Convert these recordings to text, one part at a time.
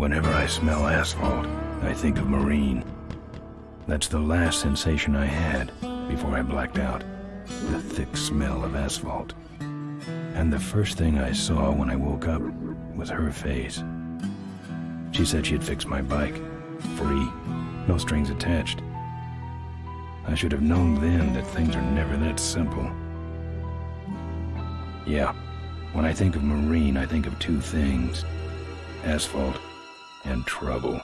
Whenever I smell asphalt, I think of marine. That's the last sensation I had before I blacked out. The thick smell of asphalt. And the first thing I saw when I woke up was her face. She said she'd fix my bike. Free. No strings attached. I should have known then that things are never that simple. Yeah, when I think of marine, I think of two things. Asphalt and trouble.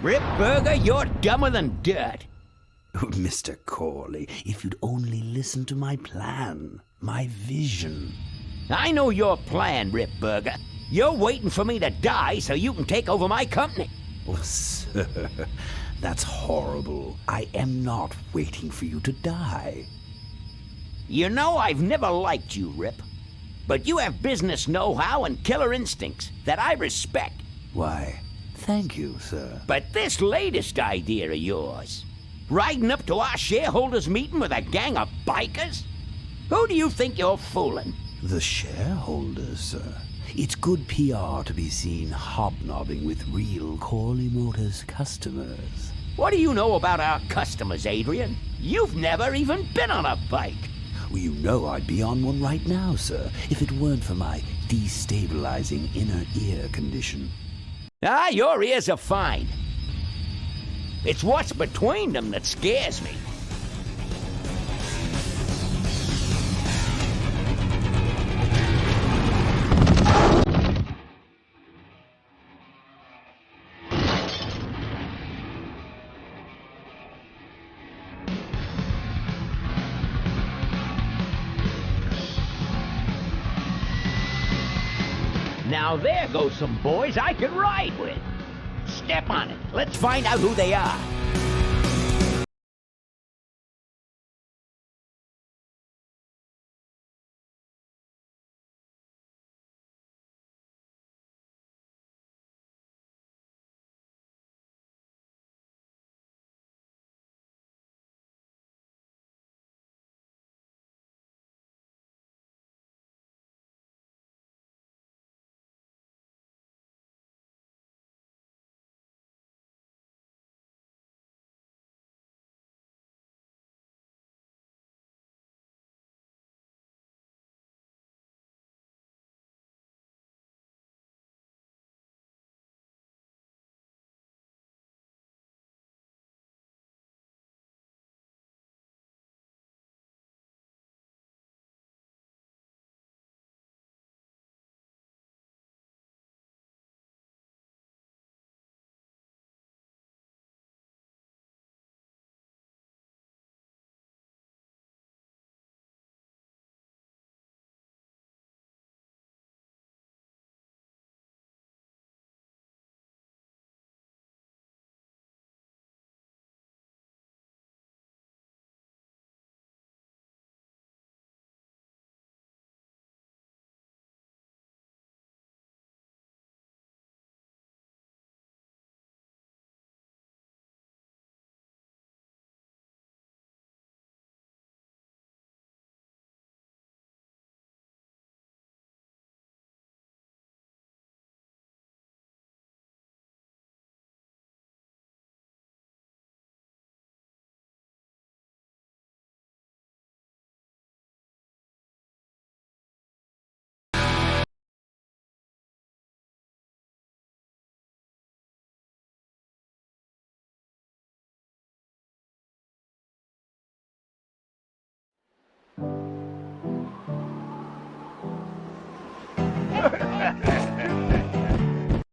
Rip Burger, you're dumber than dirt. Oh, Mr. Corley, if you'd only listen to my plan, my vision. I know your plan, Rip Burger. You're waiting for me to die so you can take over my company. Oh, sir, that's horrible. I am not waiting for you to die. You know I've never liked you, Rip. But you have business know-how and killer instincts that I respect. Why, thank you, sir. But this latest idea of yours, riding up to our shareholders' meeting with a gang of bikers? Who do you think you're fooling? The shareholders, sir. It's good PR to be seen hobnobbing with real Corley Motors customers. What do you know about our customers, Adrian? You've never even been on a bike. Well, you know I'd be on one right now, sir, if it weren't for my destabilizing inner ear condition. Ah, your ears are fine. It's what's between them that scares me. Now there go some boys I can ride with. Step on it. Let's find out who they are.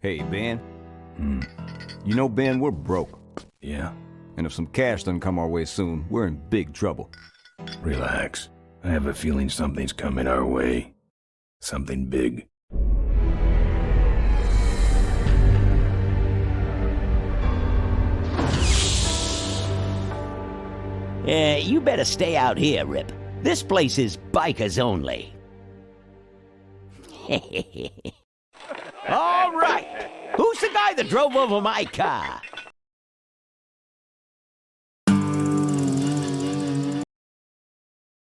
Hey, Ben. You know, Ben, we're broke. Yeah? And if some cash doesn't come our way soon, we're in big trouble. Relax. I have a feeling something's coming our way. Something big. You better stay out here, Rip. This place is bikers only. All right. Who's the guy that drove over my car?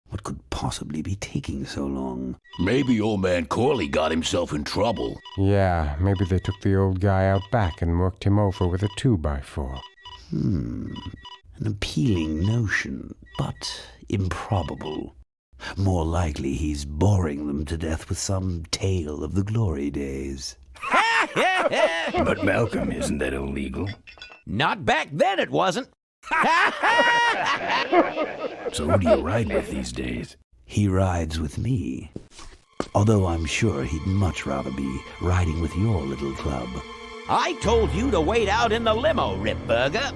What could possibly be taking so long? Maybe old man Corley got himself in trouble. Yeah, maybe they took the old guy out back and worked him over with a 2x4. An appealing notion, but improbable. More likely he's boring them to death with some tale of the glory days. But Malcolm, isn't that illegal? Not back then, it wasn't. So who do you ride with these days? He rides with me. Although I'm sure he'd much rather be riding with your little club. I told you to wait out in the limo, Ripburger.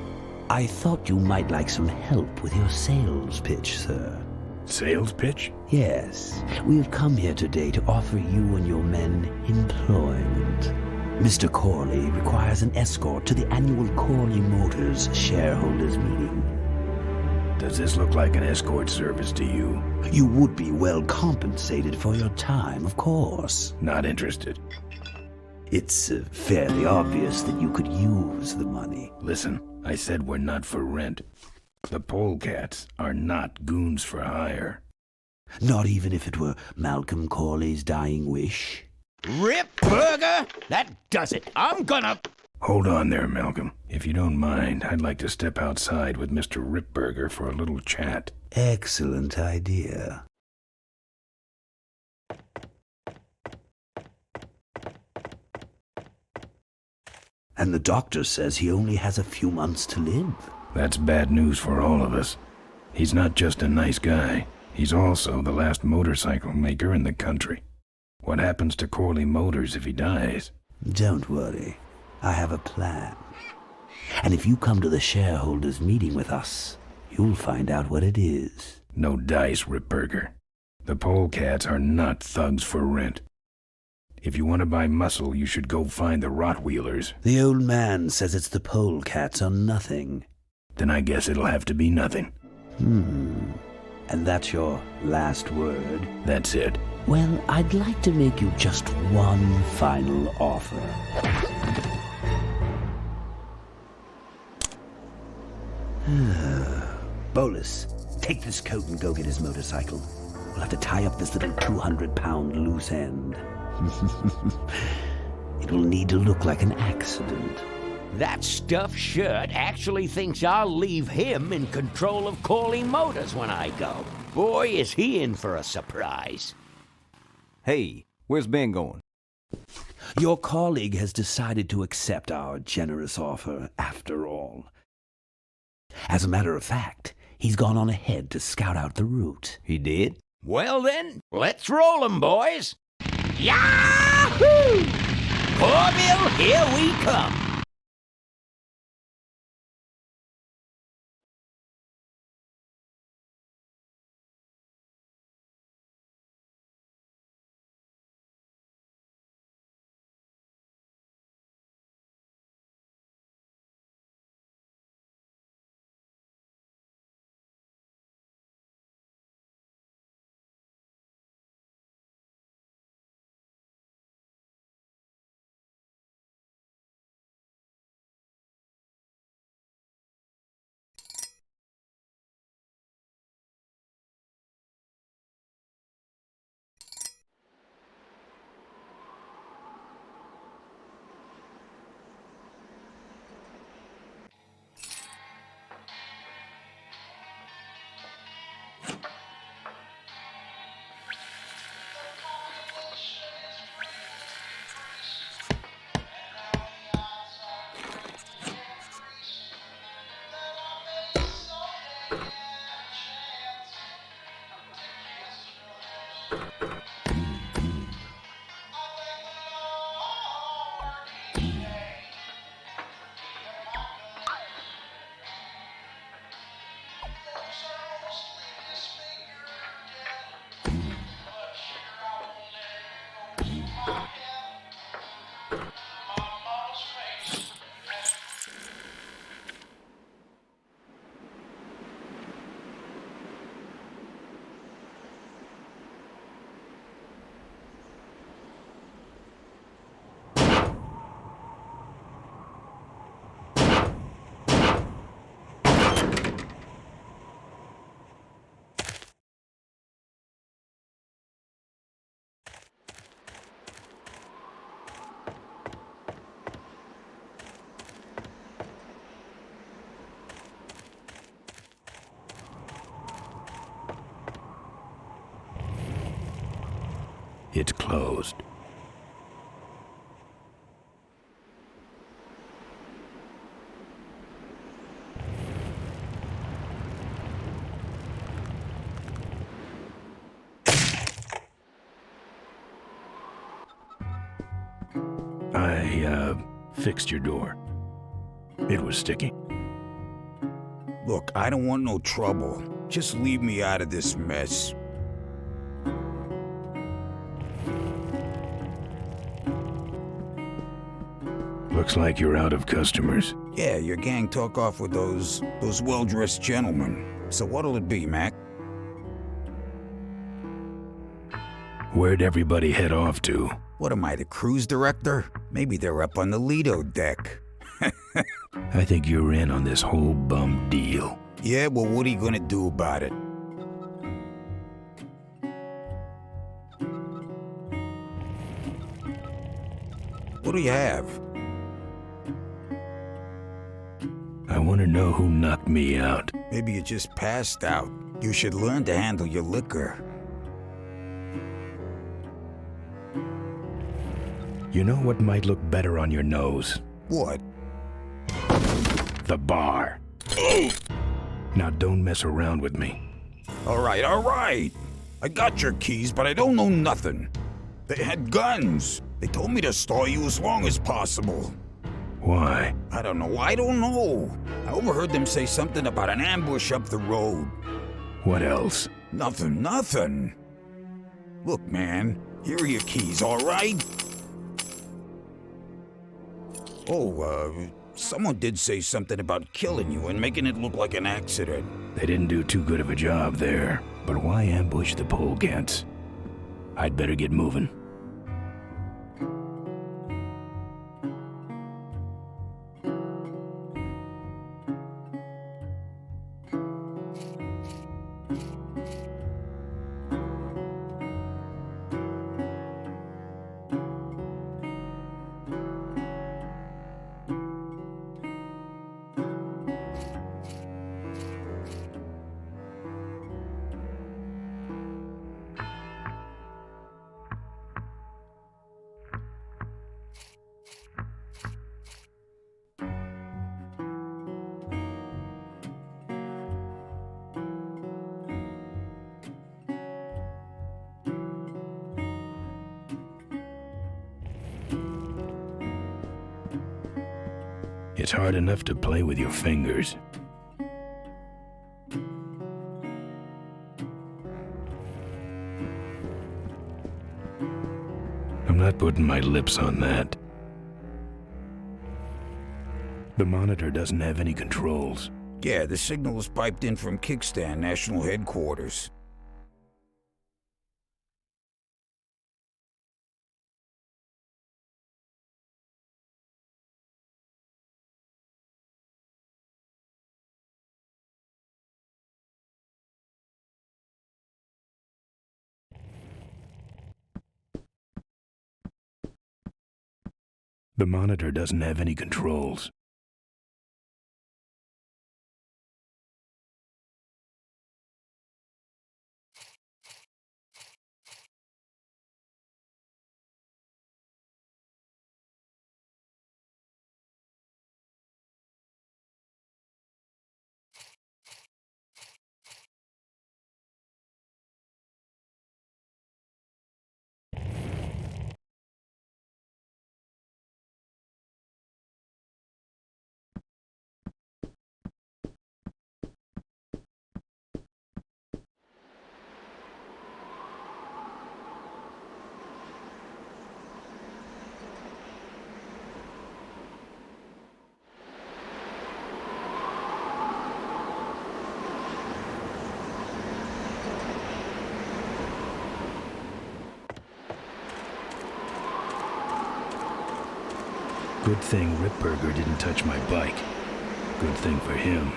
I thought you might like some help with your sales pitch, sir. Sales pitch? Yes, we have come here today to offer you and your men employment. Mr. Corley requires an escort to the annual Corley Motors shareholders meeting. Does this look like an escort service to you? You would be well compensated for your time, of course. Not interested. It's fairly obvious that you could use the money. Listen, I said we're not for rent. The polecats are not goons for hire. Not even if it were Malcolm Corley's dying wish. Ripburger? That does it. I'm gonna... Hold on there, Malcolm. If you don't mind, I'd like to step outside with Mr. Ripburger for a little chat. Excellent idea. And the doctor says he only has a few months to live. That's bad news for all of us. He's not just a nice guy. He's also the last motorcycle maker in the country. What happens to Corley Motors if he dies? Don't worry. I have a plan. And if you come to the shareholders meeting with us, you'll find out what it is. No dice, Ripburger. The polecats are not thugs for rent. If you want to buy muscle, you should go find the Rottweilers. The old man says it's the polecats or nothing. Then I guess it'll have to be nothing. And that's your last word? That's it. Well, I'd like to make you just one final offer. Bolus, take this coat and go get his motorcycle. We'll have to tie up this little 200-pound loose end. It will need to look like an accident. That stuffed shirt actually thinks I'll leave him in control of Corley Motors when I go. Boy, is he in for a surprise. Hey, where's Ben going? Your colleague has decided to accept our generous offer after all. As a matter of fact, he's gone on ahead to scout out the route. He did? Well then, let's roll 'em, boys. Yahoo! Corville, here we come. It's closed. I fixed your door. It was sticky. Look, I don't want no trouble. Just leave me out of this mess. Looks like you're out of customers. Yeah, your gang took off with those well-dressed gentlemen. So what'll it be, Mac? Where'd everybody head off to? What am I, the cruise director? Maybe they're up on the Lido deck. I think you're in on this whole bum deal. Yeah, well, what are you gonna do about it? What do you have? I want to know who knocked me out. Maybe you just passed out. You should learn to handle your liquor. You know what might look better on your nose? What? The bar. Now don't mess around with me. All right. I got your keys, but I don't know nothing. They had guns. They told me to store you as long as possible. Why? I don't know. I overheard them say something about an ambush up the road. What else? Nothing. Look, man, here are your keys, all right? Oh, someone did say something about killing you and making it look like an accident. They didn't do too good of a job there. But why ambush the polecats? I'd better get moving. It's hard enough to play with your fingers. I'm not putting my lips on that. The monitor doesn't have any controls. Yeah, the signal is piped in from Kickstand National Headquarters. The monitor doesn't have any controls. Good thing Ripburger didn't touch my bike. Good thing for him.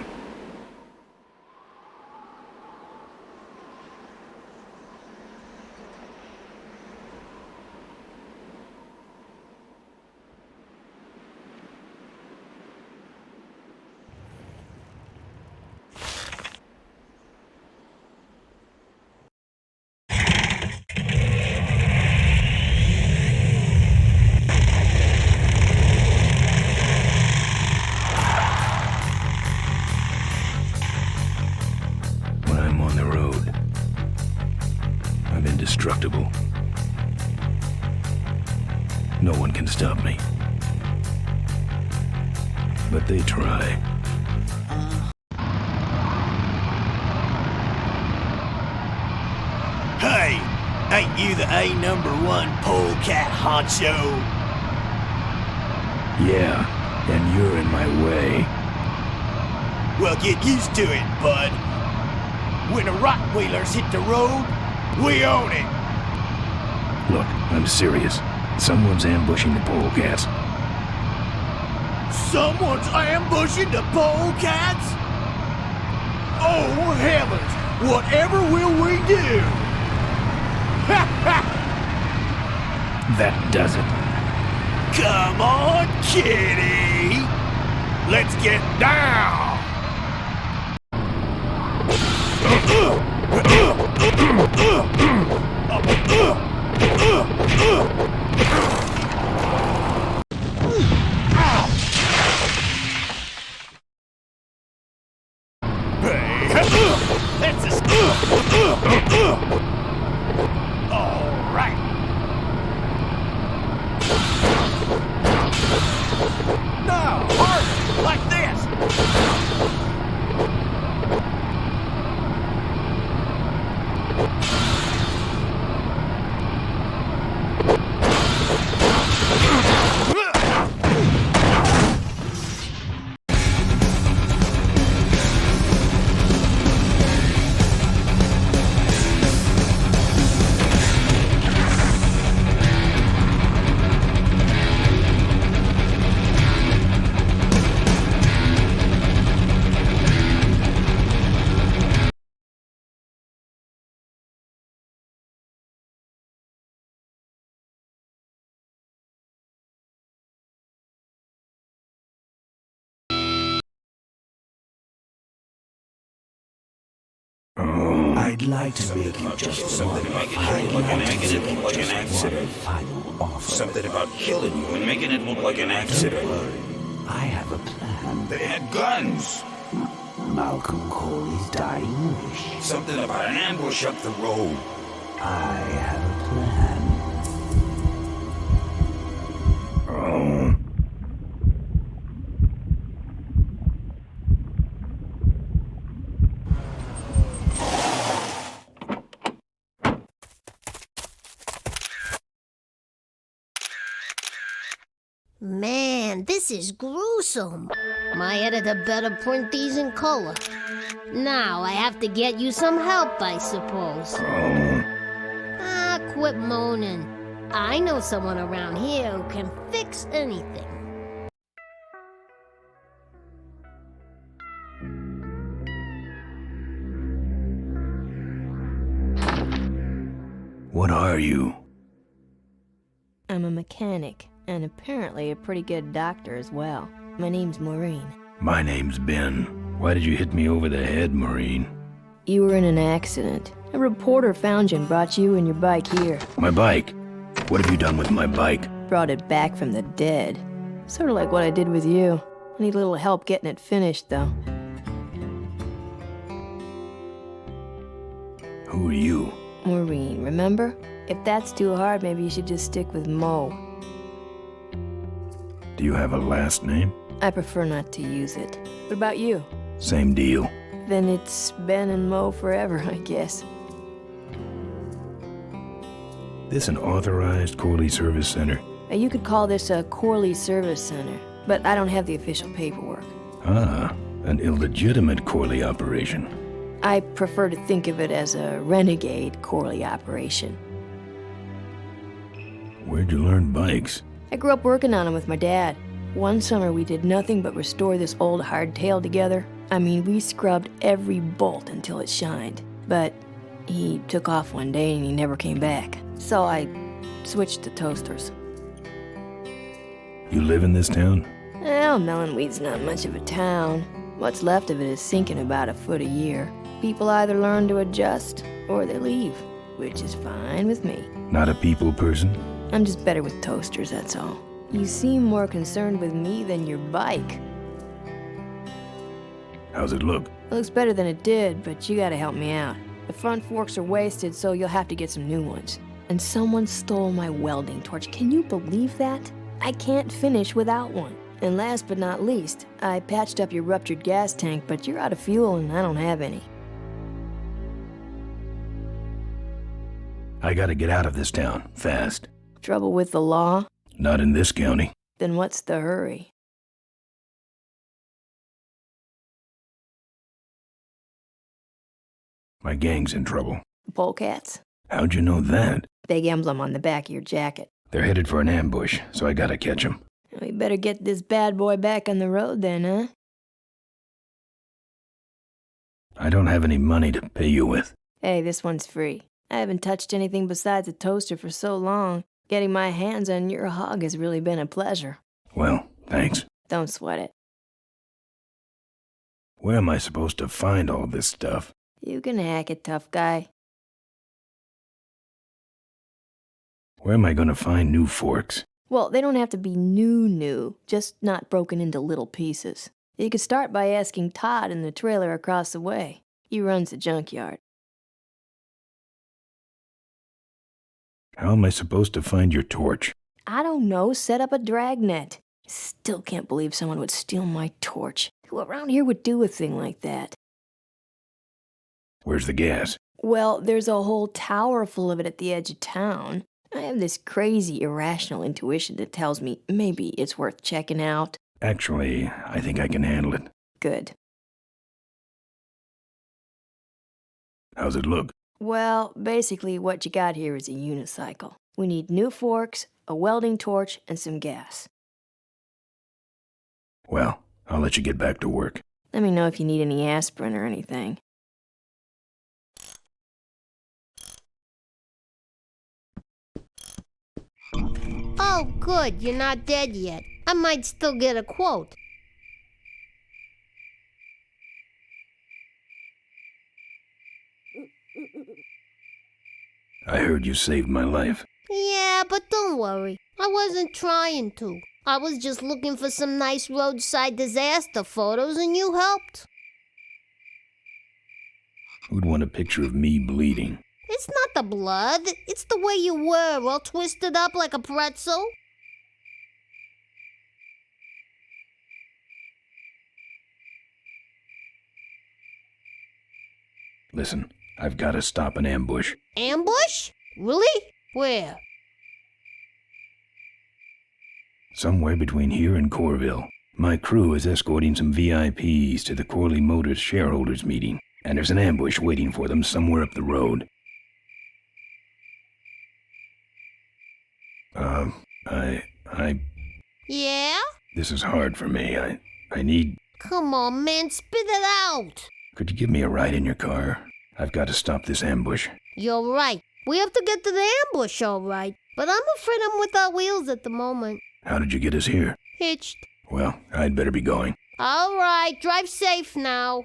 but they try. Hey, ain't you the A#1 polecat honcho? Yeah, and you're in my way. Well, get used to it, bud. When the Rottweilers hit the road, we own it. Look, I'm serious. Someone's ambushing the polecats. Someone's ambushing the polecats? Oh, heavens! Whatever will we do? That does it. Come on, kitty! Let's get down! All right. No, harder, like this. I'd like to make you just one final offer. Something about killing you and making it look like an accident. I have a plan. They had guns. Malcolm Corley's dying wish. Something about an ambush up the road. I have a plan. Oh. Man, this is gruesome. My editor better print these in color. Now I have to get you some help, I suppose. Ah, quit moaning. I know someone around here who can fix anything. What are you? I'm a mechanic, and apparently a pretty good doctor as well. My name's Maureen. My name's Ben. Why did you hit me over the head, Maureen? You were in an accident. A reporter found you and brought you and your bike here. My bike? What have you done with my bike? Brought it back from the dead. Sort of like what I did with you. I need a little help getting it finished, though. Who are you? Maureen, remember? If that's too hard, maybe you should just stick with Mo. Do you have a last name? I prefer not to use it. What about you? Same deal. Then it's Ben and Mo forever, I guess. This an authorized Corley Service Center? You could call this a Corley Service Center, but I don't have the official paperwork. Ah, an illegitimate Corley operation. I prefer to think of it as a renegade Corley operation. Where'd you learn bikes? I grew up working on them with my dad. One summer we did nothing but restore this old hardtail together. I mean, we scrubbed every bolt until it shined. But he took off one day and he never came back. So I switched to toasters. You live in this town? Well, Melonweed's not much of a town. What's left of it is sinking about a foot a year. People either learn to adjust or they leave, which is fine with me. Not a people person? I'm just better with toasters, that's all. You seem more concerned with me than your bike. How's it look? It looks better than it did, but you gotta help me out. The front forks are wasted, so you'll have to get some new ones. And someone stole my welding torch. Can you believe that? I can't finish without one. And last but not least, I patched up your ruptured gas tank, but you're out of fuel and I don't have any. I gotta get out of this town, fast. Trouble with the law? Not in this county. Then what's the hurry? My gang's in trouble. Polecats? How'd you know that? Big emblem on the back of your jacket. They're headed for an ambush, so I gotta catch 'em. We better get this bad boy back on the road then, huh? I don't have any money to pay you with. Hey, this one's free. I haven't touched anything besides a toaster for so long. Getting my hands on your hog has really been a pleasure. Well, thanks. Don't sweat it. Where am I supposed to find all this stuff? You can hack it, tough guy. Where am I gonna find new forks? Well, they don't have to be new, just not broken into little pieces. You could start by asking Todd in the trailer across the way. He runs the junkyard. How am I supposed to find your torch? I don't know, set up a dragnet. Still can't believe someone would steal my torch. Who around here would do a thing like that? Where's the gas? Well, there's a whole tower full of it at the edge of town. I have this crazy, irrational intuition that tells me maybe it's worth checking out. Actually, I think I can handle it. Good. How's it look? Well, basically what you got here is a unicycle. We need new forks, a welding torch, and some gas. Well, I'll let you get back to work. Let me know if you need any aspirin or anything. Oh, good, you're not dead yet. I might still get a quote. I heard you saved my life. Yeah, but don't worry. I wasn't trying to. I was just looking for some nice roadside disaster photos and you helped. Who'd want a picture of me bleeding? It's not the blood. It's the way you were, all twisted up like a pretzel. Listen, I've got to stop an ambush. Ambush? Really? Where? Somewhere between here and Corville. My crew is escorting some VIPs to the Corley Motors shareholders meeting, and there's an ambush waiting for them somewhere up the road. Yeah? This is hard for me. I need... Come on, man, spit it out. Could you give me a ride in your car? I've got to stop this ambush. You're right. We have to get to the ambush, all right. But I'm afraid I'm without wheels at the moment. How did you get us here? Hitched. Well, I'd better be going. All right, drive safe now.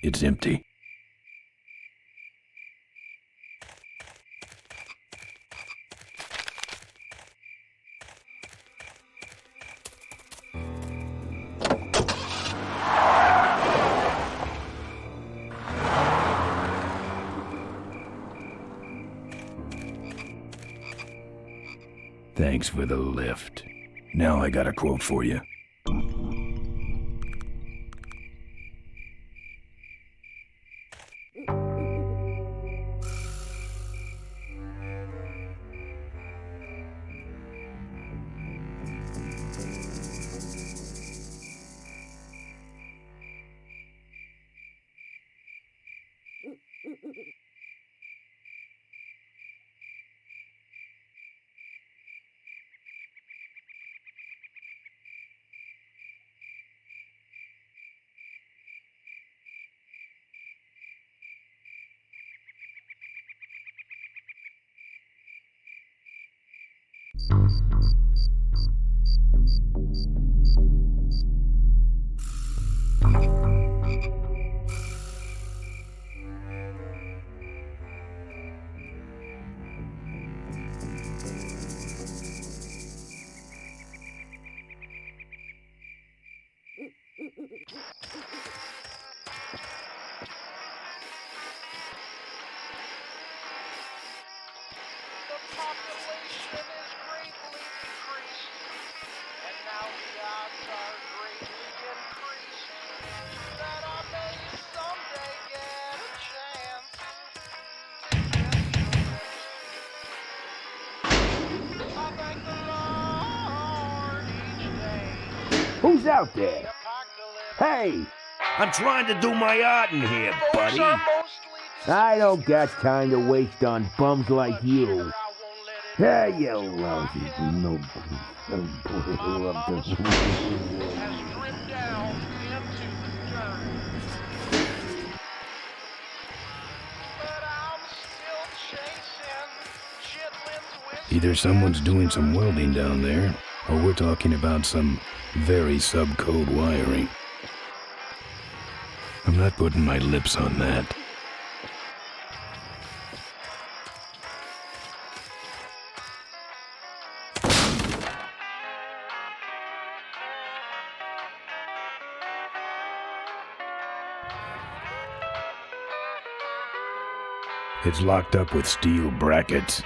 It's empty. Thanks for the lift. Now I got a quote for you. population is greatly decreased, and now the odds are greatly increased that I may someday get a chance to get your lips. I thank the Lord each day. Who's out there? Hey! I'm trying to do my art in here, buddy. I don't got time to waste on bums like you. Hey, you lousy no. Either someone's doing some welding down there, or we're talking about some very subcode wiring. I'm not putting my lips on that. It's locked up with steel brackets.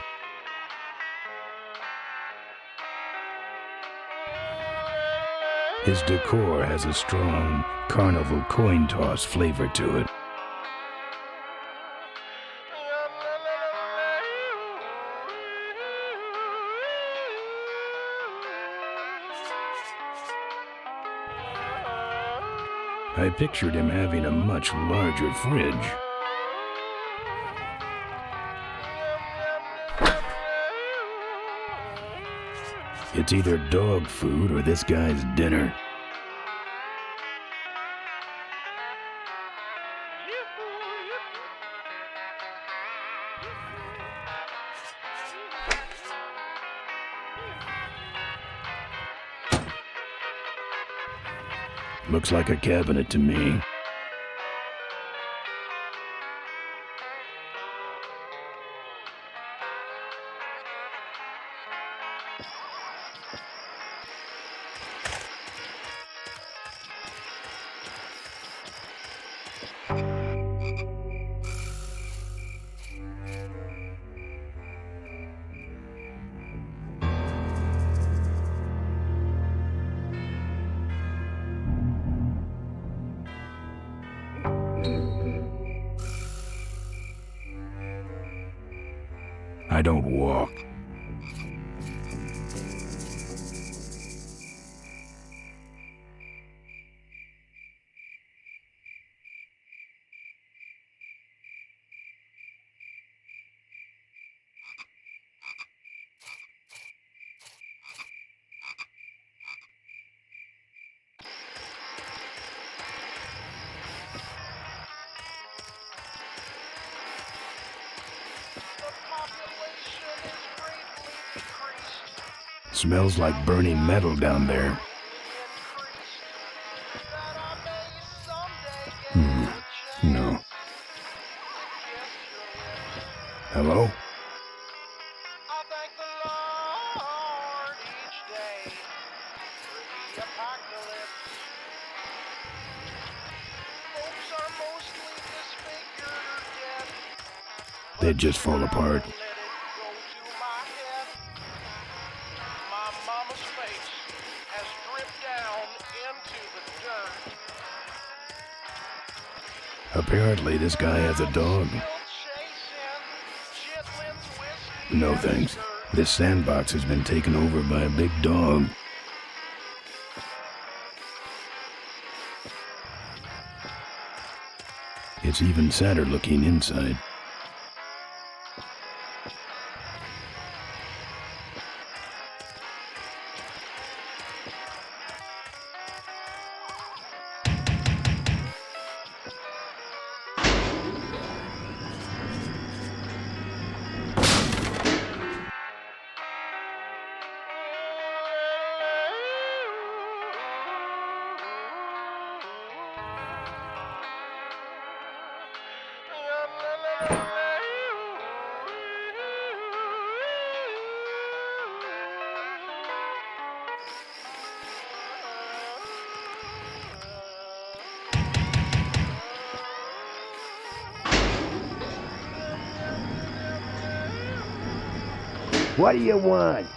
His decor has a strong carnival coin toss flavor to it. I pictured him having a much larger fridge. It's either dog food or this guy's dinner. Looks like a cabinet to me. I don't walk. Smells like burning metal down there. No. Hello? They'd just fall apart. Apparently, this guy has a dog. No thanks. This sandbox has been taken over by a big dog. It's even sadder looking inside. What do you want?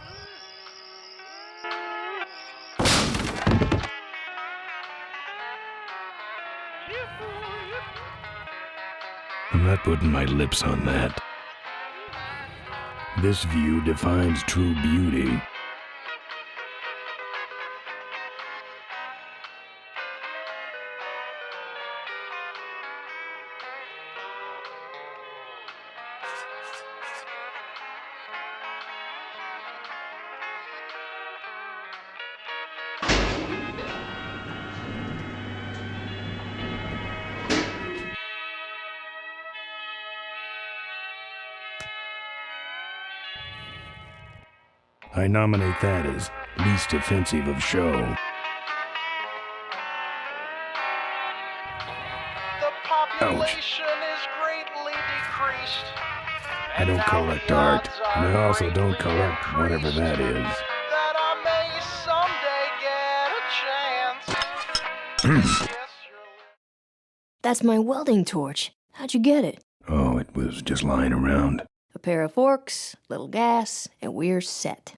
I'm not putting my lips on that. This view defines true beauty. I nominate that as least offensive of show. The population is greatly decreased. I don't collect art, and I also don't collect whatever that is. That I may someday get a chance. That's my welding torch. How'd you get it? Oh, it was just lying around. A pair of forks, little gas, and we're set.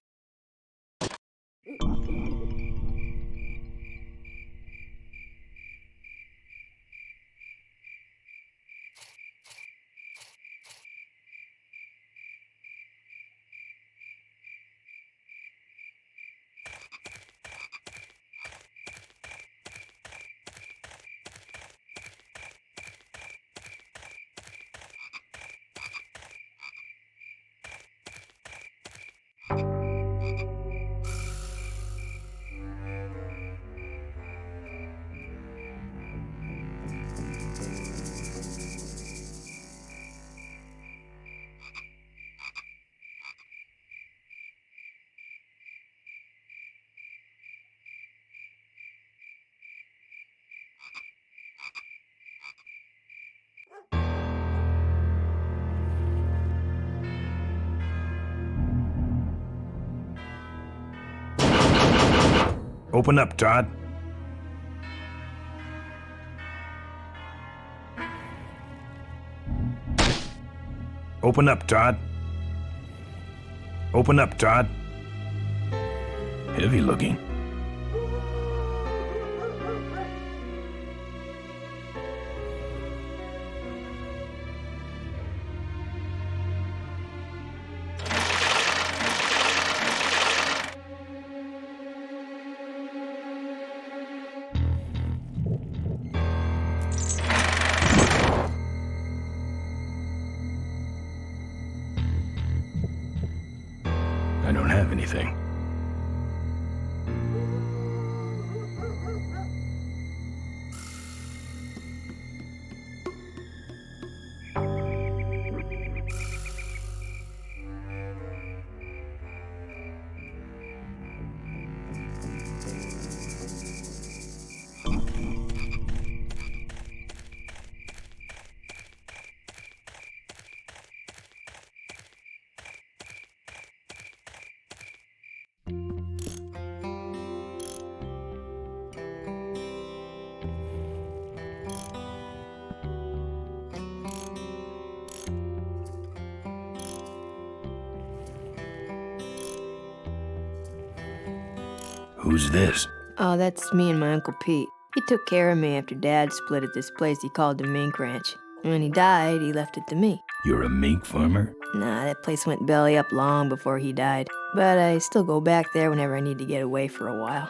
Open up, Todd. Open up, Todd. Open up, Todd. Heavy looking. I don't have anything. Who's this? Oh, that's me and my Uncle Pete. He took care of me after Dad split at this place he called the Mink Ranch. When he died, he left it to me. You're a mink farmer? Nah, that place went belly up long before he died. But I still go back there whenever I need to get away for a while.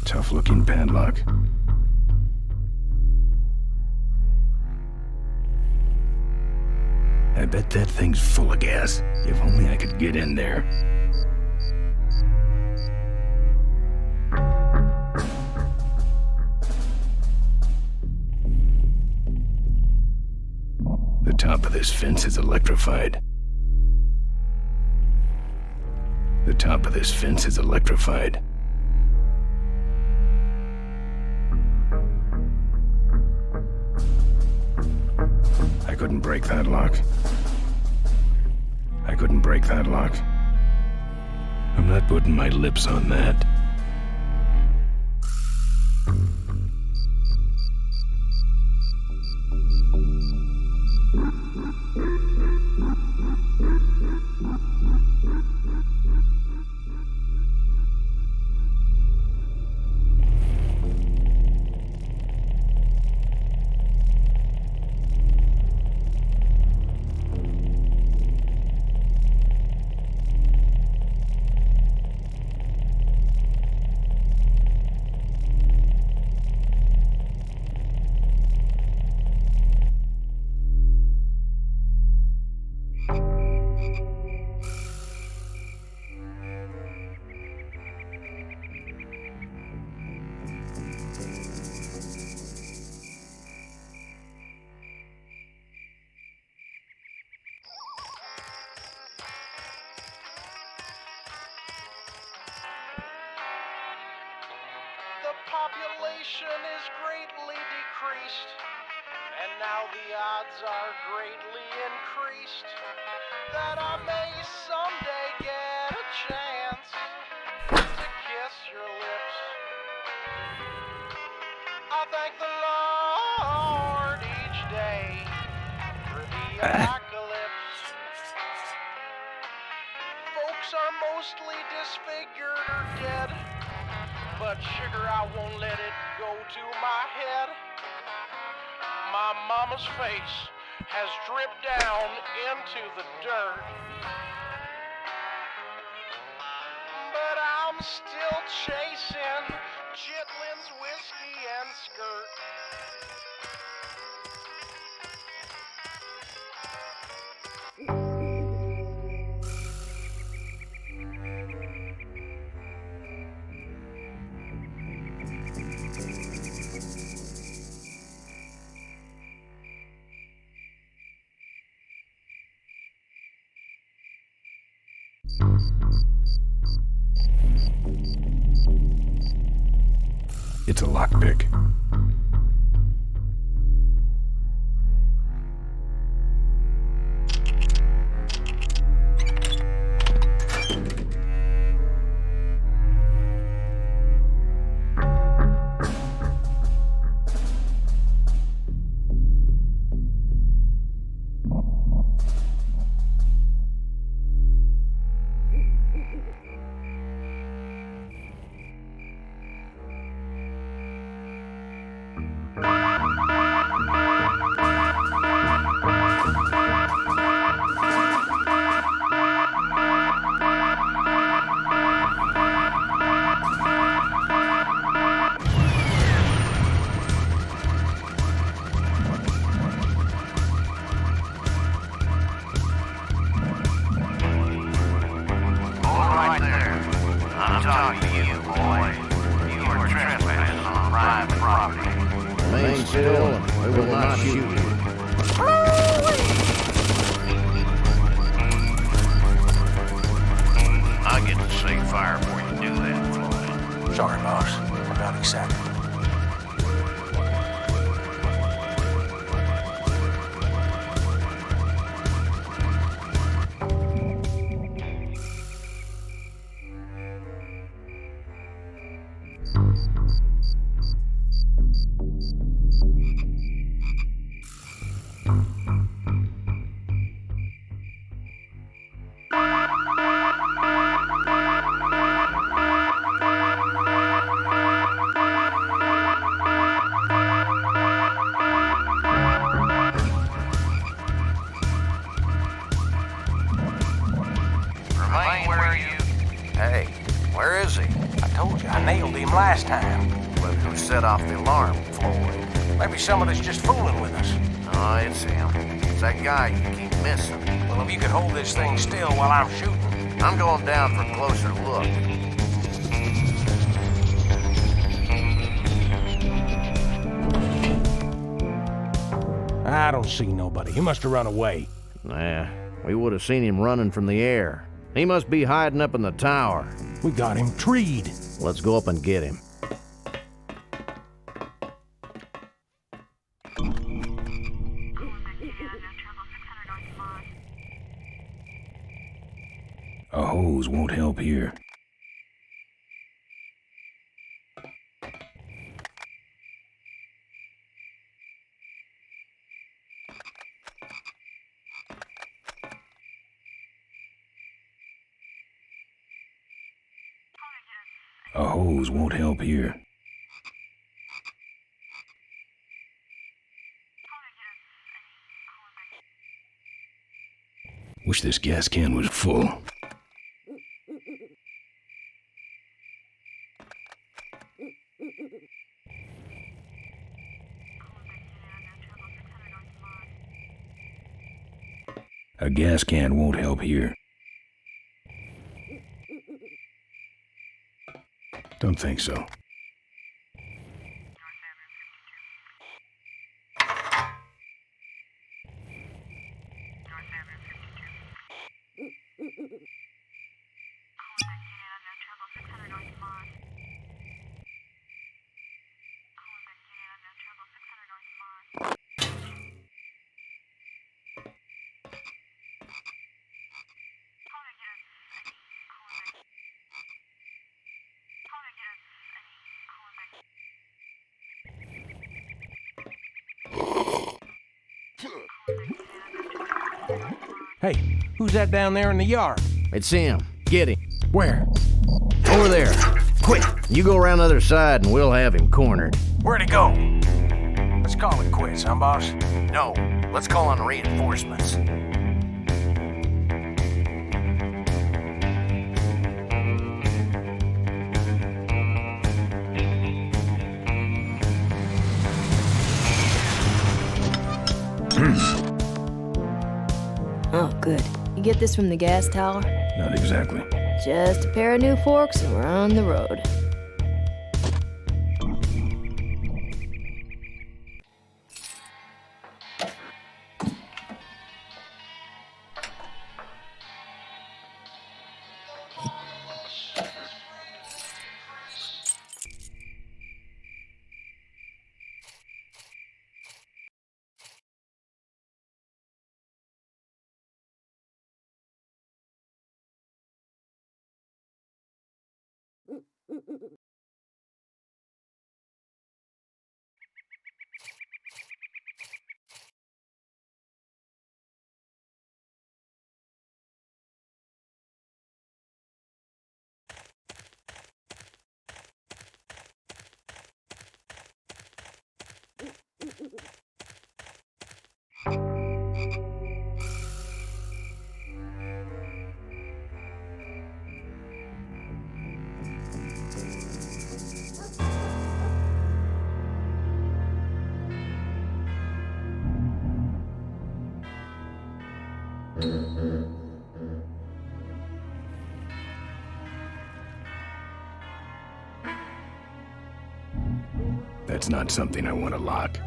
Tough-looking padlock. I bet that thing's full of gas. If only I could get in there. The top of this fence is electrified. The top of this fence is electrified. I couldn't break that lock. I couldn't break that lock. I'm not putting my lips on that. The population is greatly decreased, and now the odds are greatly increased that I may someday get a chance to kiss your lips. I thank the Lord each day for the apocalypse. Folks are mostly disfigured or dead, but sugar, I won't let it go to my head. My mama's face has dripped down into the dirt, but I'm still chasing Chitlin's whiskey and skirt. It's a lockpick. Hey, where is he? I told you, I nailed him him last time. But who set off the alarm, Floyd? Maybe someone that's just fooling with us. Oh, it's him. It's that guy you keep missing. Well, if you could hold this thing still while I'm shooting. I'm going down for a closer look. I don't see nobody. He must have run away. Nah, we would have seen him running from the air. He must be hiding up in the tower. We got him treed. Let's go up and get him. A hose won't help here. A hose won't help here. Wish this gas can was full. A gas can won't help here. Don't think so. Hey, who's that down there in the yard? It's him. Get him. Where? Over there. Quick, you go around the other side and we'll have him cornered. Where'd he go? Let's call it quits, huh, boss? No, let's call on reinforcements. Oh, good. You get this from the gas tower? Not exactly. Just a pair of new forks and we're on the road. That's not something I want to lock.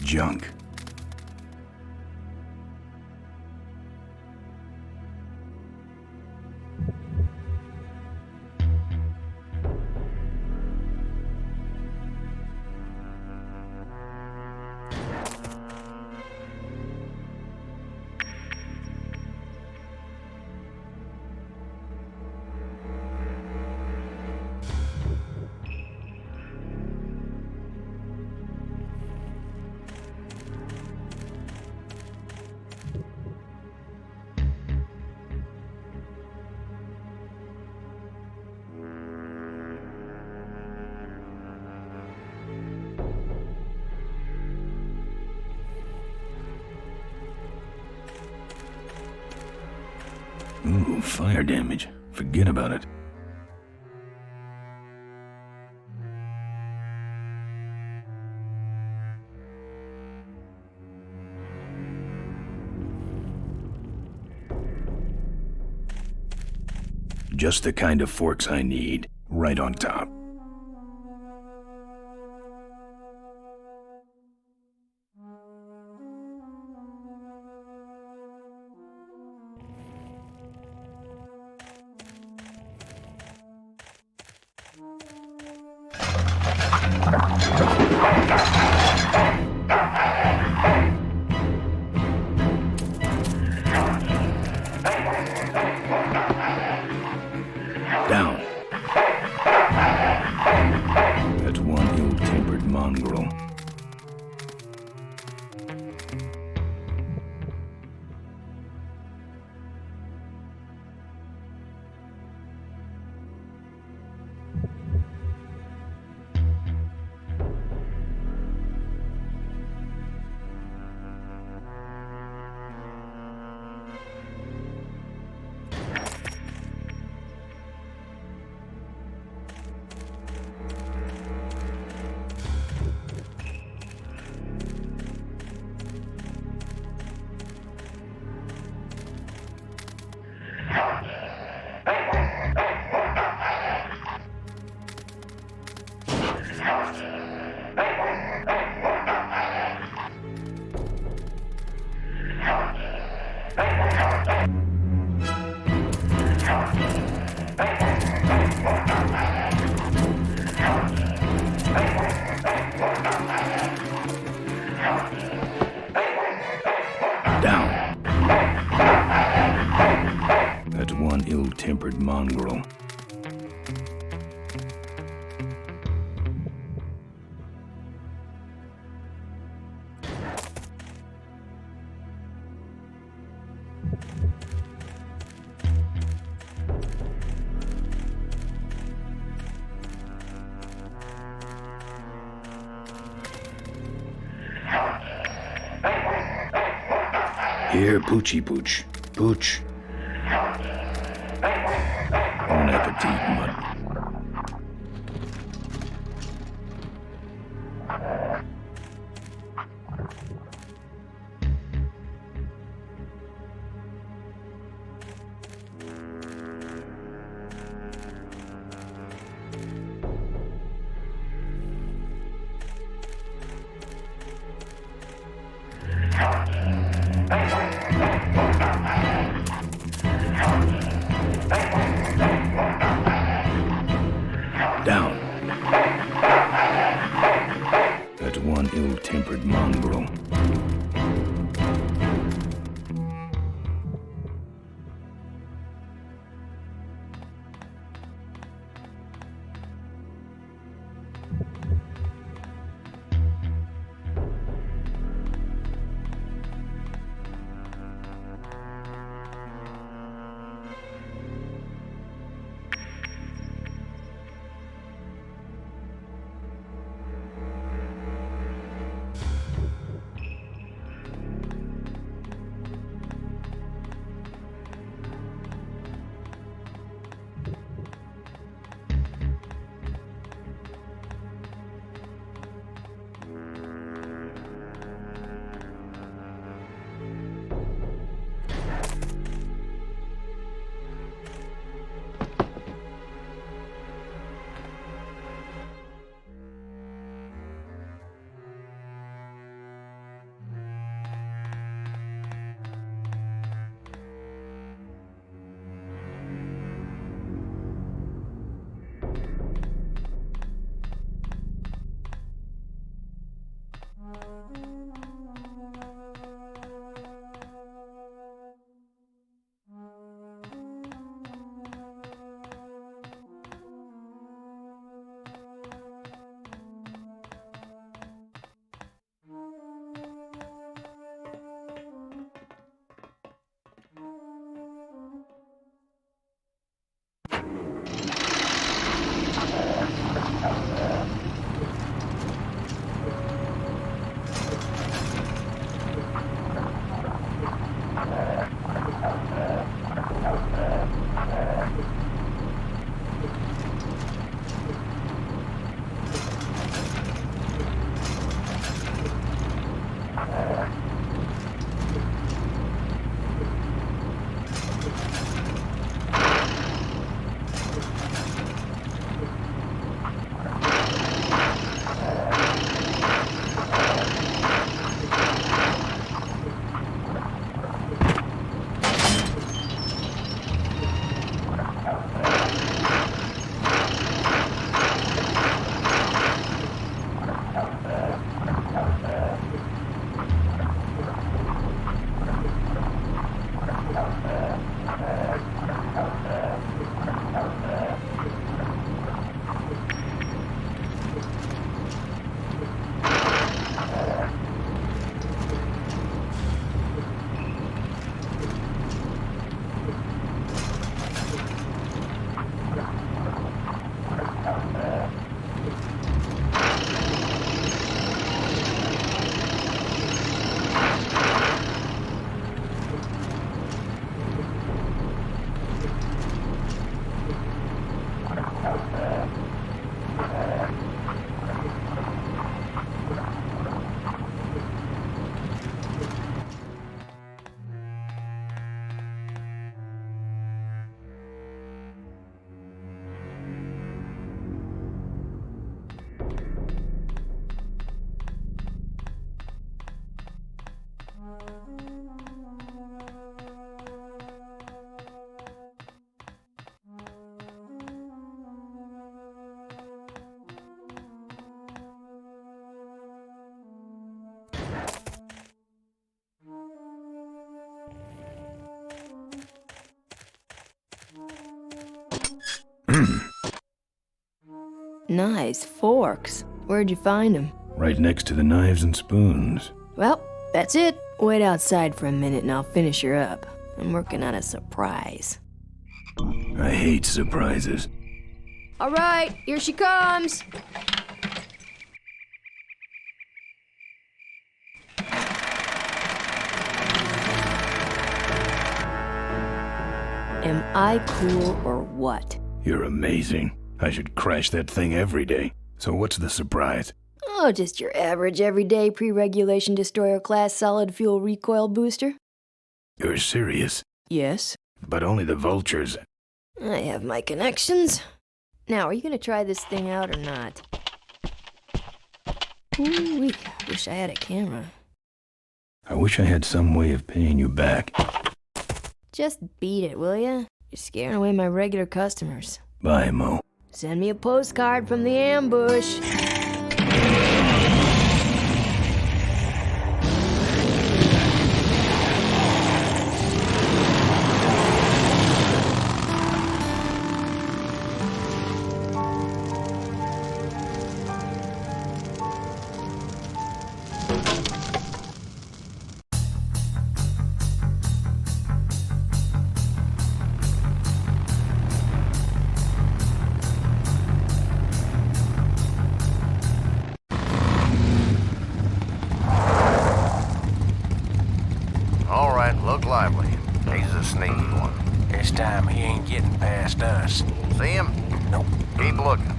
Junk. Ooh, fire damage. Forget about it. Just the kind of forks I need, right on top. Down. That's one ill-tempered mongrel. Down. That's one ill-tempered mongrel. Here, Poochie Pooch. Pooch. Bon appetit, mud. Nice forks. Where'd you find them? Right next to the knives and spoons. Well, that's it. Wait outside for a minute and I'll finish her up. I'm working on a surprise. I hate surprises. All right, here she comes. Am I cool or what? You're amazing. I should crash that thing every day. So what's the surprise? Oh, just your average everyday pre-regulation destroyer class solid fuel recoil booster. You're serious? Yes. But only the vultures. I have my connections. Now, are you gonna try this thing out or not? Ooh, wish I had a camera. I wish I had some way of paying you back. Just beat it, will ya? You're scaring away my regular customers. Bye, Mo. Send me a postcard from the ambush. All right, look lively. He's a sneaky one. This time he ain't getting past us. See him? Nope. Keep looking.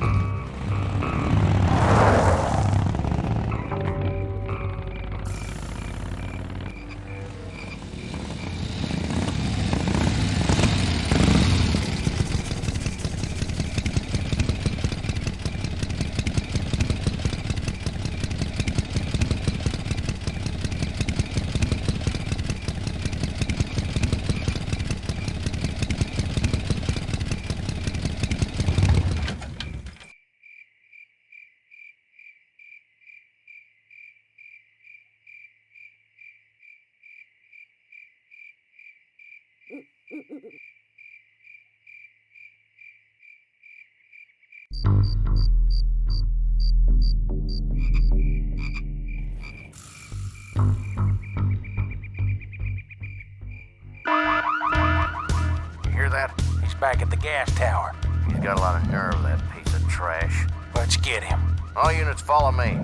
You hear that? He's back at the gas tower. He's got a lot of nerve, that piece of trash. Let's get him. All units follow me.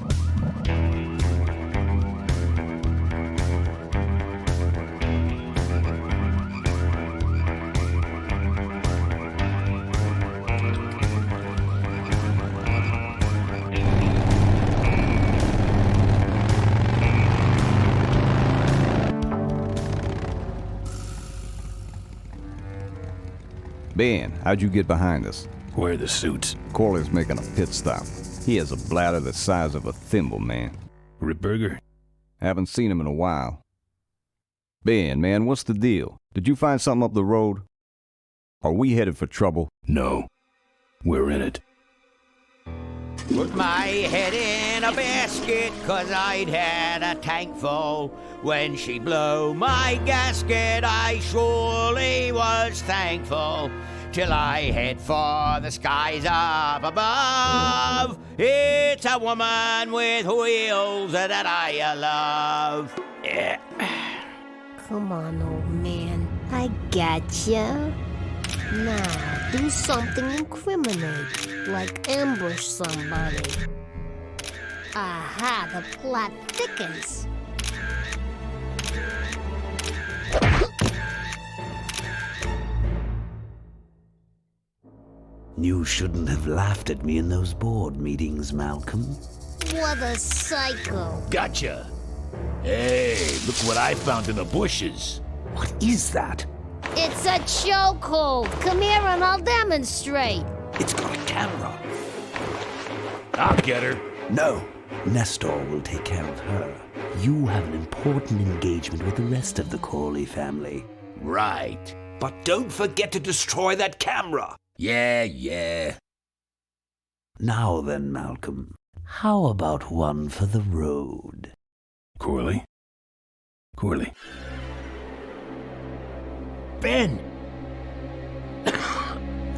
Ben, how'd you get behind us? Where are the suits? Corley's making a pit stop. He has a bladder the size of a thimble, man. Ripburger? Haven't seen him in a while. Ben, man, what's the deal? Did you find something up the road? Are we headed for trouble? No. We're in it. Put my head in a basket, 'cause I'd had a tank full. When she blew my gasket, I surely was thankful. Till I head for the skies up above. It's a woman with wheels that I love. Yeah. Come on, old man. I gotcha. Now, do something incriminating, like ambush somebody. Aha, the plot thickens. You shouldn't have laughed at me in those board meetings, Malcolm. What a psycho. Gotcha. Hey, look what I found in the bushes. What is that? It's a chokehold. Come here and I'll demonstrate. It's got a camera. I'll get her. No. Nestor will take care of her. You have an important engagement with the rest of the Corley family. Right. But don't forget to destroy that camera. Yeah. Now then, Malcolm, how about one for the road? Corley? Ben!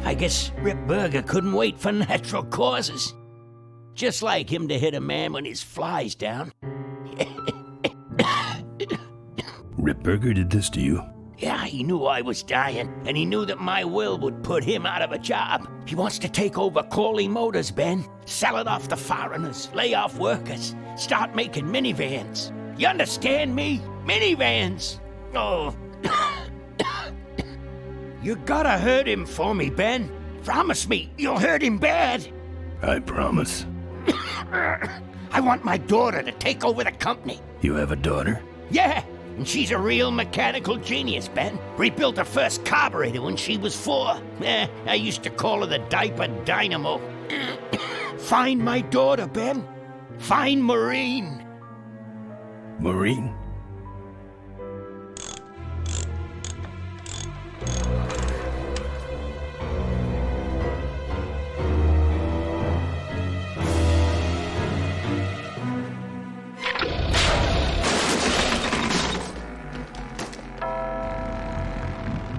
I guess Rip Burger couldn't wait for natural causes. Just like him to hit a man when his fly's down. Rip Burger did this to you? Yeah, he knew I was dying, and he knew that my will would put him out of a job. He wants to take over Corley Motors, Ben. Sell it off to foreigners, lay off workers, start making minivans. You understand me? Minivans! Oh. You gotta hurt him for me, Ben. Promise me you'll hurt him bad. I promise. I want my daughter to take over the company. You have a daughter? Yeah, and she's a real mechanical genius, Ben. Rebuilt her first carburetor when she was 4. I used to call her the diaper dynamo. Find my daughter, Ben. Find Maureen. Maureen?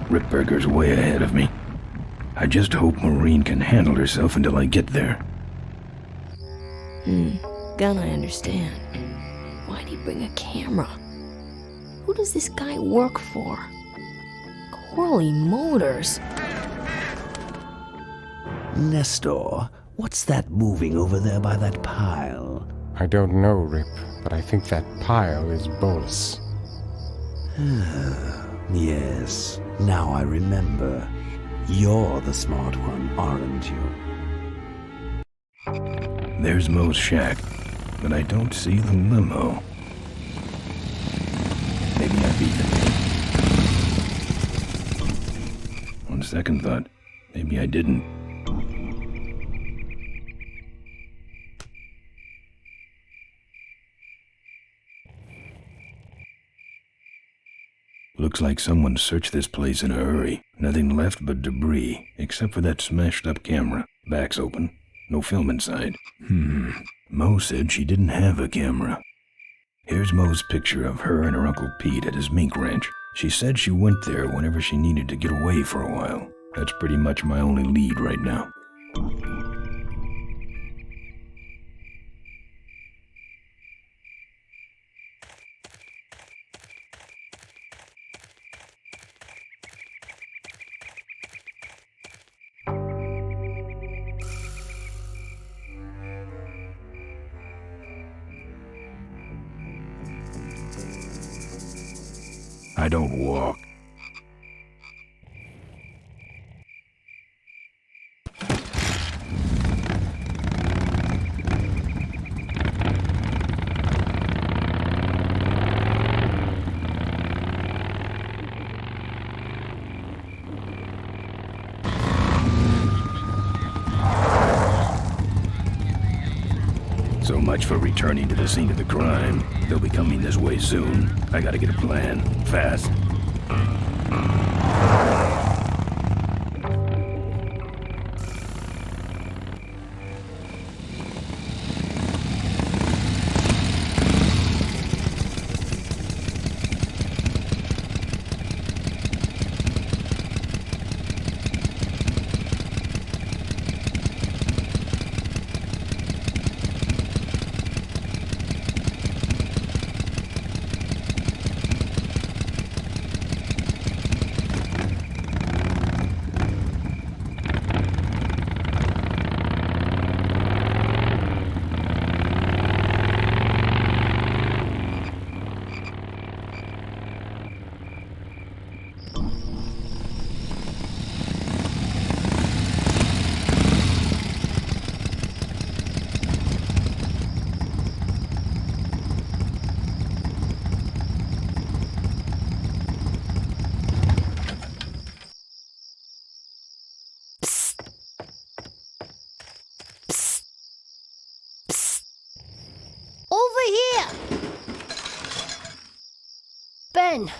Rip Burger's way ahead of me. I just hope Maureen can handle herself until I get there. Gonna understand. Why'd he bring a camera? Who does this guy work for? Corley Motors. Nestor, what's that moving over there by that pile? I don't know, Rip, but I think that pile is Bolus. Yes, now I remember. You're the smart one, aren't you? There's Mo's shack, but I don't see the limo. Maybe I beat him. On second thought, maybe I didn't. Looks like someone searched this place in a hurry. Nothing left but debris, except for that smashed-up camera. Back's open. No film inside. Mo said she didn't have a camera. Here's Mo's picture of her and her Uncle Pete at his mink ranch. She said she went there whenever she needed to get away for a while. That's pretty much my only lead right now. I don't walk. So much for returning to the scene of the crime. They'll be coming this way soon. I gotta get a plan. Fast. Ben,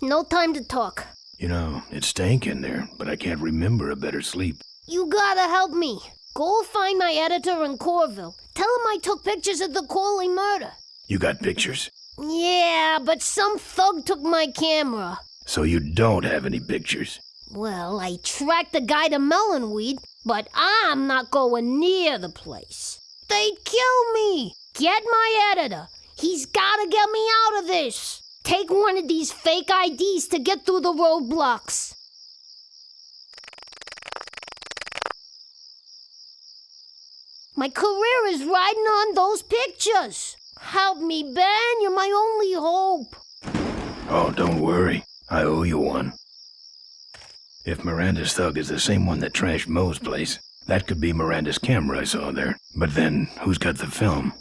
no time to talk. You know, it's stank in there, but I can't remember a better sleep. You gotta help me. Go find my editor in Corville. Tell him I took pictures of the Corley murder. You got pictures? Yeah, but some thug took my camera. So you don't have any pictures? Well, I tracked the guy to Melonweed, but I'm not going near the place. They'd kill me. Get my editor. He's gotta get me out of this. Take one of these fake IDs to get through the roadblocks. My career is riding on those pictures. Help me, Ben. You're my only hope. Oh, don't worry. I owe you one. If Miranda's thug is the same one that trashed Moe's place, that could be Miranda's camera I saw there. But then, who's got the film?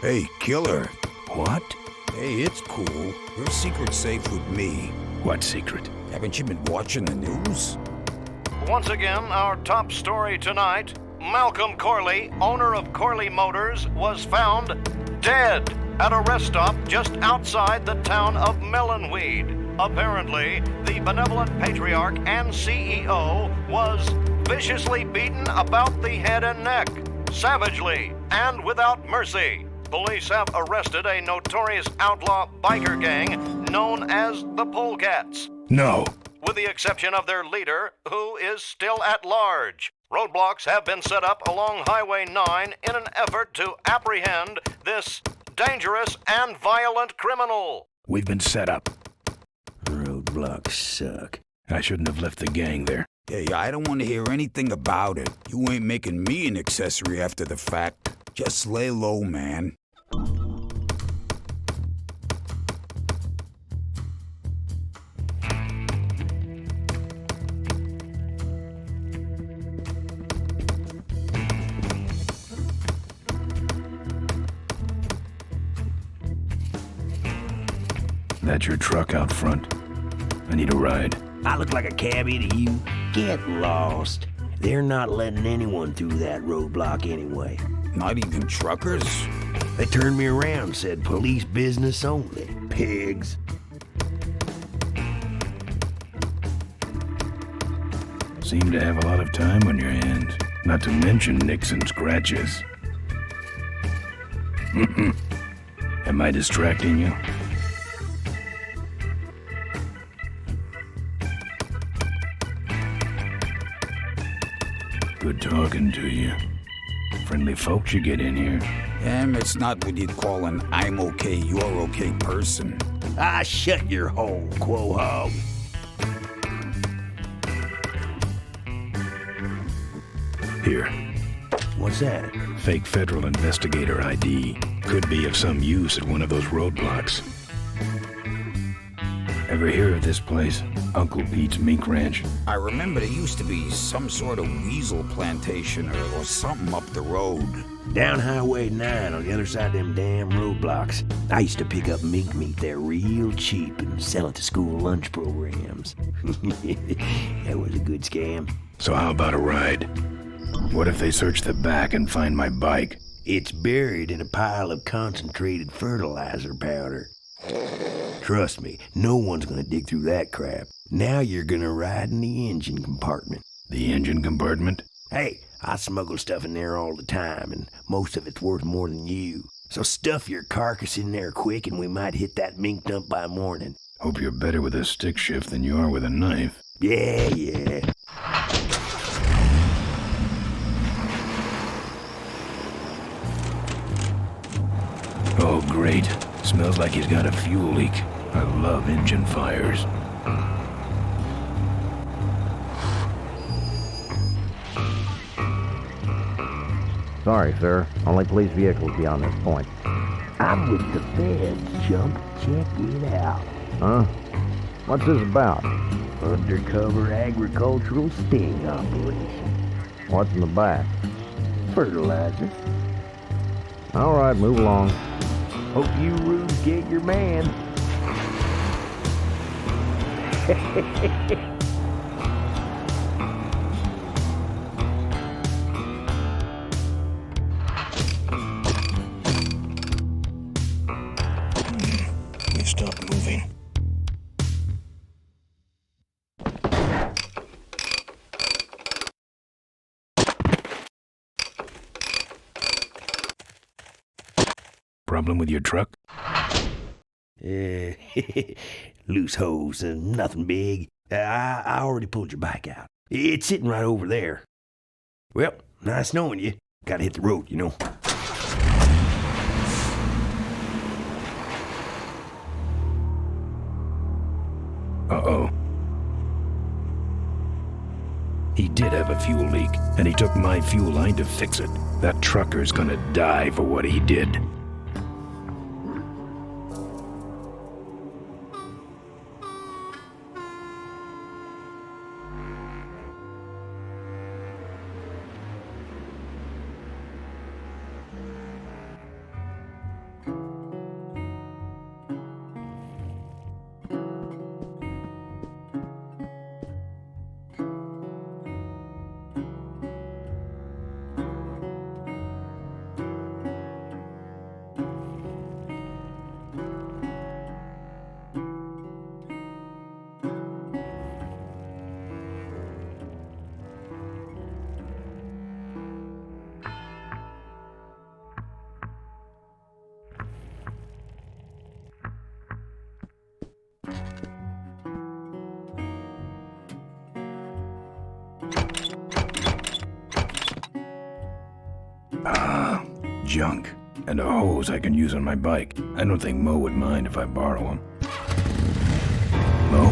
Hey, killer. What? Hey, it's cool. Your secret's safe with me. What secret? Haven't you been watching the news? Once again, our top story tonight, Malcolm Corley, owner of Corley Motors, was found dead at a rest stop just outside the town of Melonweed. Apparently, the benevolent patriarch and CEO was viciously beaten about the head and neck, savagely and without mercy. Police have arrested a notorious outlaw biker gang known as the Polecats. No. With the exception of their leader, who is still at large. Roadblocks have been set up along Highway 9 in an effort to apprehend this dangerous and violent criminal. We've been set up. Roadblocks suck. I shouldn't have left the gang there. Hey, I don't want to hear anything about it. You ain't making me an accessory after the fact. Just lay low, man. That's your truck out front. I need a ride. I look like a cabbie to you? Get lost. They're not letting anyone through that roadblock anyway. Not even truckers? They turned me around, said police business only. Pigs. Seem to have a lot of time on your hands. Not to mention nicks and scratches. Am I distracting you? Good talking to you. Friendly folks you get in here. It's not what you'd call an I'm okay, you're okay person. Ah, shut your hole, Quahog. Here. What's that? Fake federal investigator ID. Could be of some use at one of those roadblocks. Ever hear of this place? Uncle Pete's Mink Ranch? I remember there used to be some sort of weasel plantation or something up the road. Down Highway 9 on the other side of them damn roadblocks. I used to pick up mink meat there real cheap and sell it to school lunch programs. That was a good scam. So how about a ride? What if they search the back and find my bike? It's buried in a pile of concentrated fertilizer powder. Trust me, no one's gonna dig through that crap. Now you're gonna ride in the engine compartment. The engine compartment? Hey, I smuggle stuff in there all the time, and most of it's worth more than you. So stuff your carcass in there quick, and we might hit that mink dump by morning. Hope you're better with a stick shift than you are with a knife. Yeah. Oh, great. Smells like he's got a fuel leak. I love engine fires. Sorry, sir. Only police vehicles beyond this point. I'm with the feds, chump. Check it out. Huh? What's this about? Undercover agricultural sting operation. What's in the back? Fertilizer. All right, move along. Hope you rubes get your man. You stop moving. Problem with your truck? Loose hose, nothing big. I already pulled your bike out. It's sitting right over there. Well, nice knowing you. Gotta hit the road, you know. Uh-oh. He did have a fuel leak, and he took my fuel line to fix it. That trucker's gonna die for what he did. Junk. And a hose I can use on my bike. I don't think Mo would mind if I borrow him. Mo?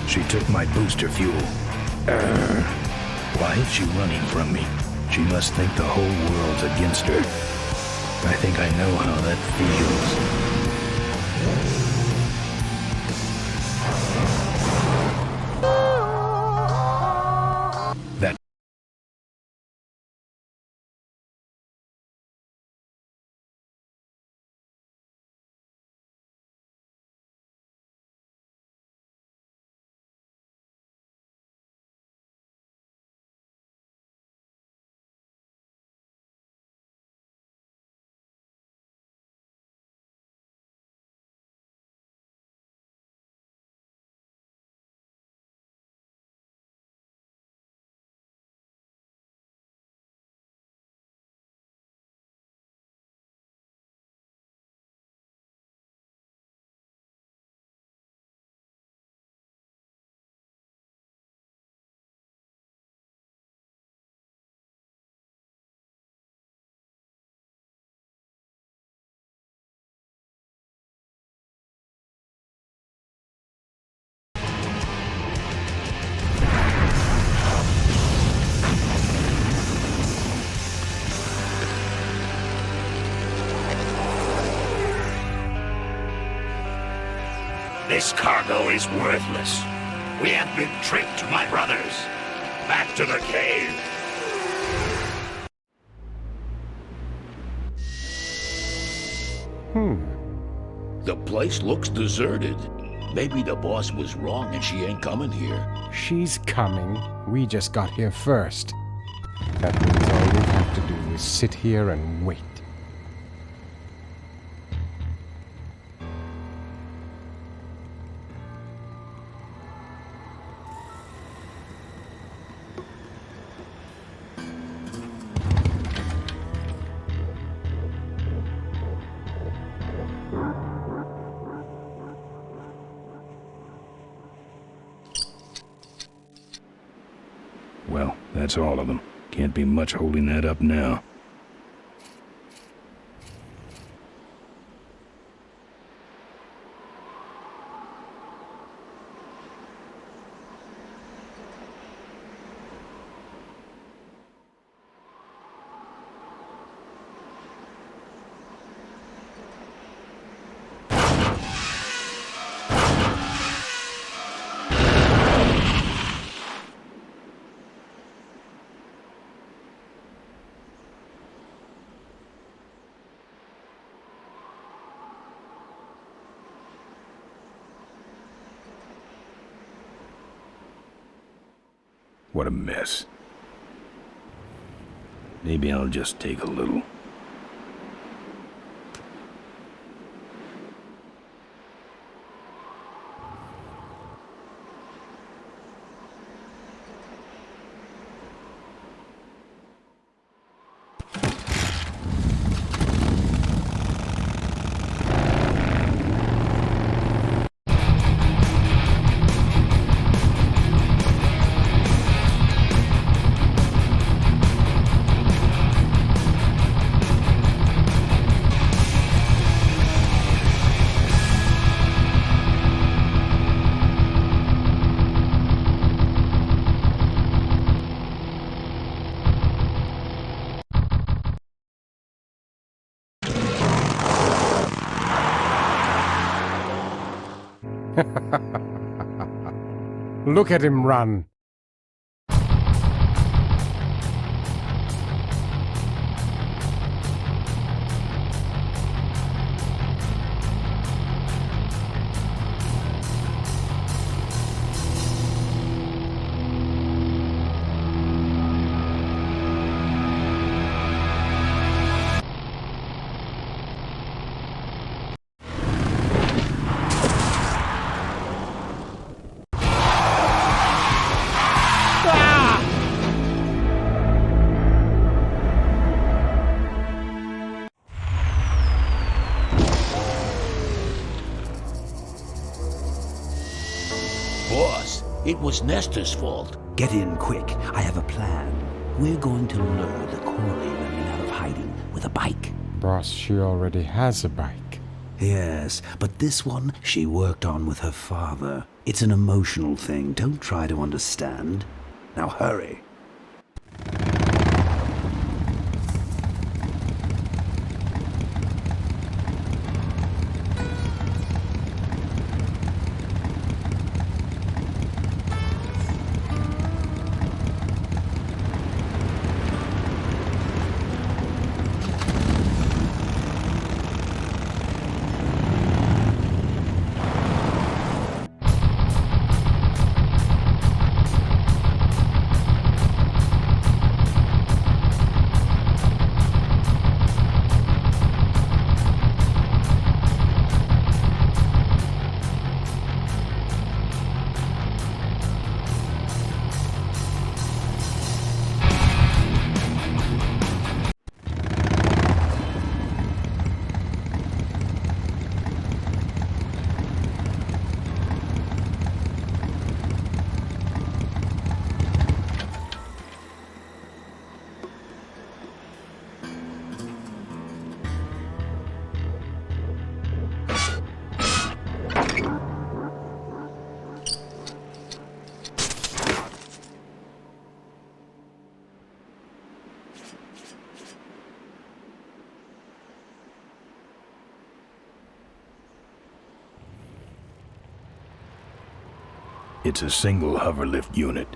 She took my booster fuel. Why is she running from me? She must think the whole world's against her. I think I know how that feels. This cargo is worthless. We have been tricked, my brothers. Back to the cave. The place looks deserted. Maybe the boss was wrong and she ain't coming here. She's coming. We just got here first. That means all we have to do is sit here and wait. Well, that's all of them. Can't be much holding that up now. What a mess. Maybe I'll just take a little. Look at him run. Boss, it was Nestor's fault. Get in quick. I have a plan. We're going to lure the Corley women out of hiding with a bike. Boss, she already has a bike. Yes, but this one she worked on with her father. It's an emotional thing. Don't try to understand. Now hurry. It's a single hoverlift unit.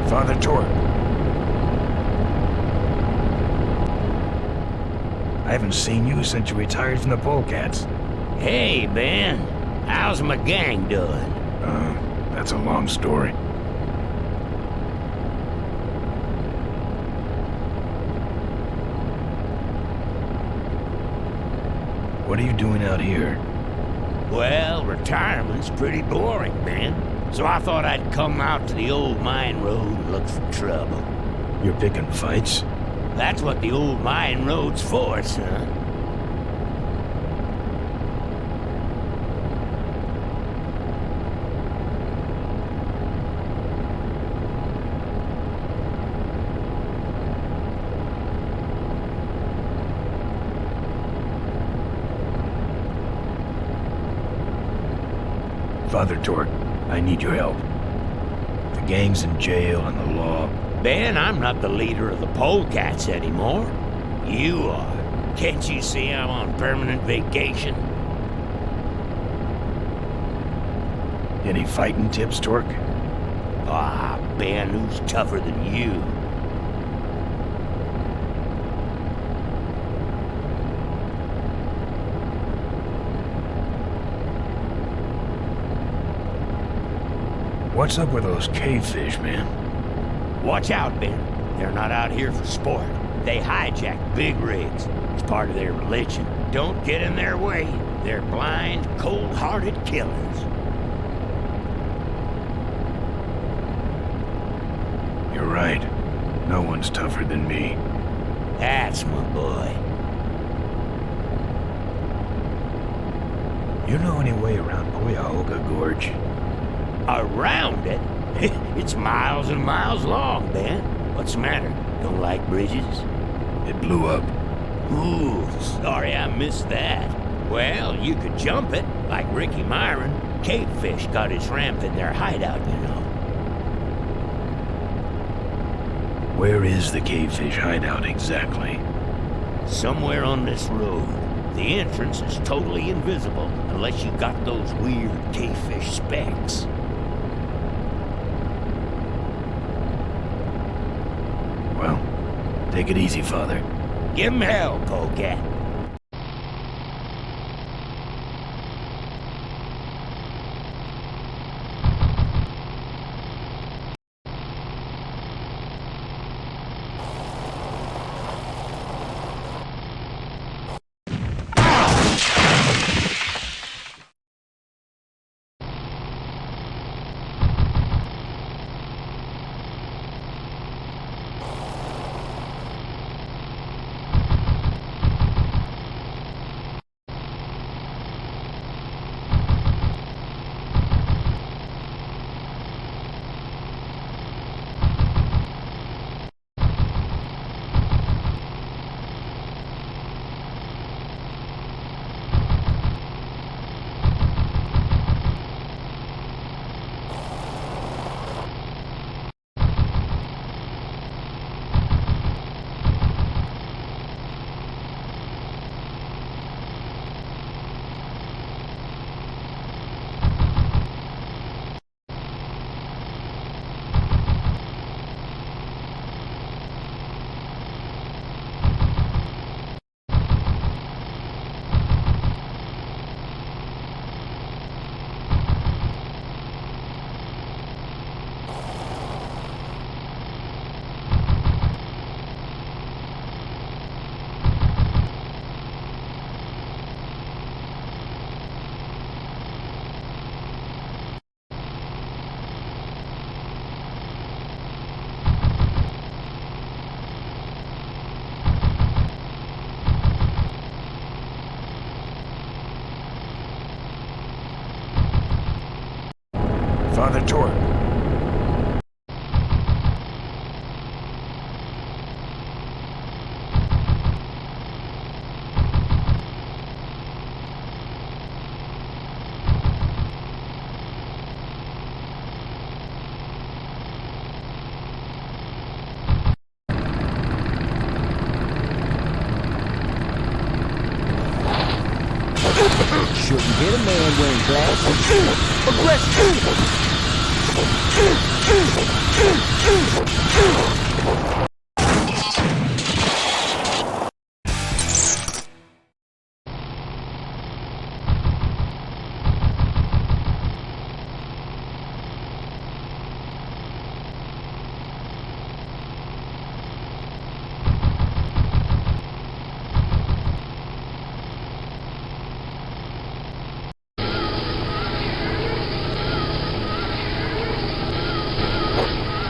Father Torque. I haven't seen you since you retired from the Polecats. Hey, Ben. How's my gang doing? That's a long story. What are you doing out here? Well, retirement's pretty boring, Ben. So I thought I'd come out to the old mine road and look for trouble. You're picking fights? That's what the old mine road's for, son. Father Torque, I need your help. The gang's in jail and the law. Ben, I'm not the leader of the Polecats anymore. You are. Can't you see I'm on permanent vacation? Any fighting tips, Torque? Ah, Ben, who's tougher than you? What's up with those cavefish, man? Watch out, Ben. They're not out here for sport. They hijack big rigs. It's part of their religion. Don't get in their way. They're blind, cold-hearted killers. You're right. No one's tougher than me. That's my boy. You know any way around Cuyahoga Gorge? Around it? It's miles and miles long, Ben. What's the matter? Don't like bridges? It blew up. Ooh, sorry I missed that. Well, you could jump it, like Ricky Myron. Cavefish got his ramp in their hideout, you know. Where is the cavefish hideout exactly? Somewhere on this road. The entrance is totally invisible, unless you got those weird cavefish specs. Well, take it easy, Father. Give him hell, Polecat. Father Torque. Shouldn't hit a man wearing glasses. Aggressive!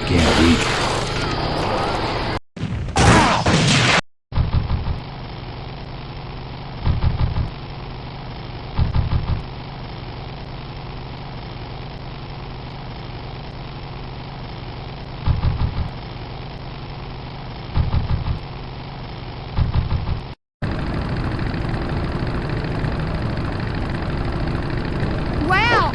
Can't reach. Wow!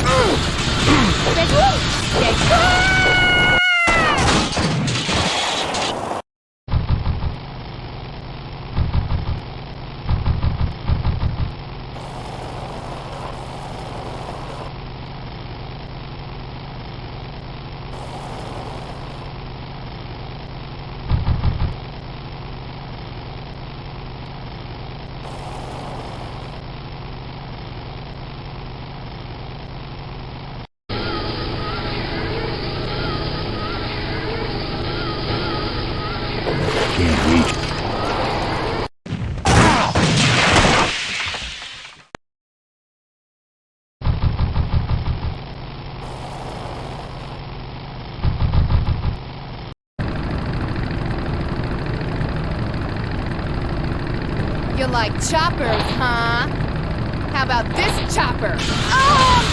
Can't reach. You like choppers, huh? How about this chopper? Oh!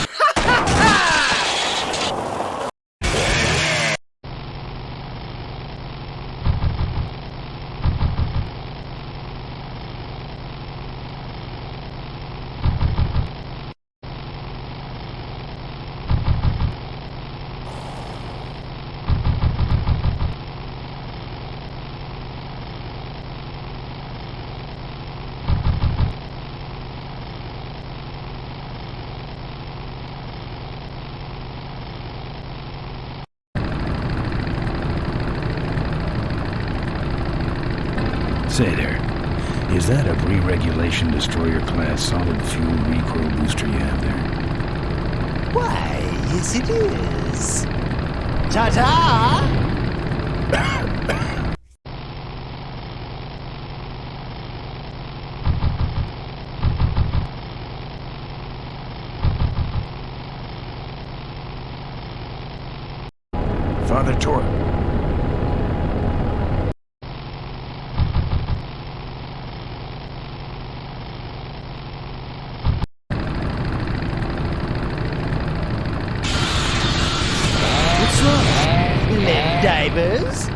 Say there, is that a pre-regulation destroyer class solid fuel recoil booster you have there? Why, yes it is. Ta-ta! Father Torque. What's wrong? Leg divers?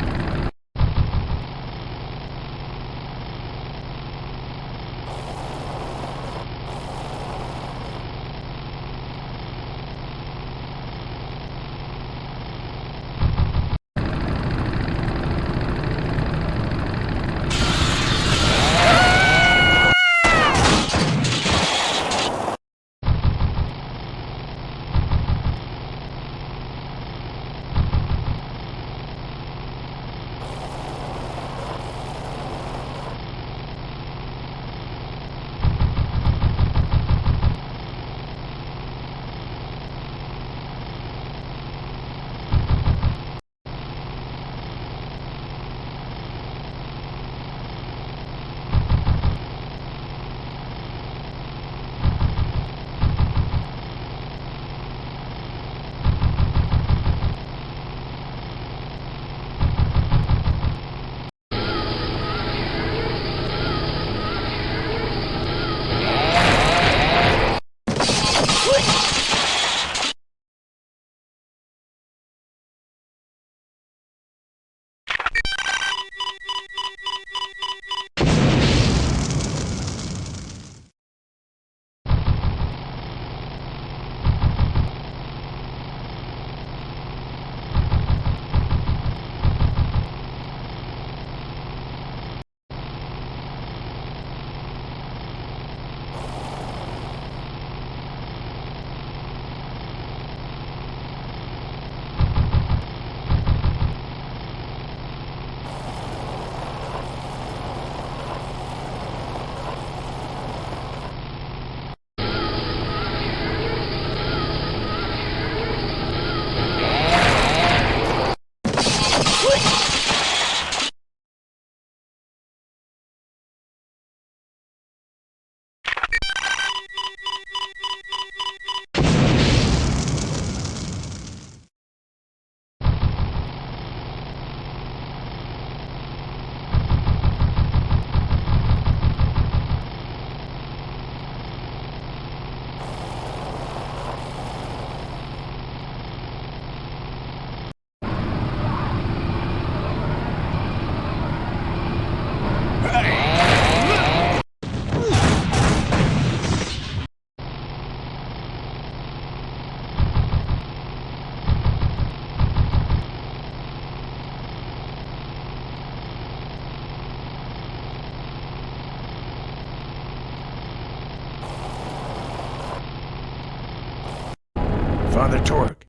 Father Torque.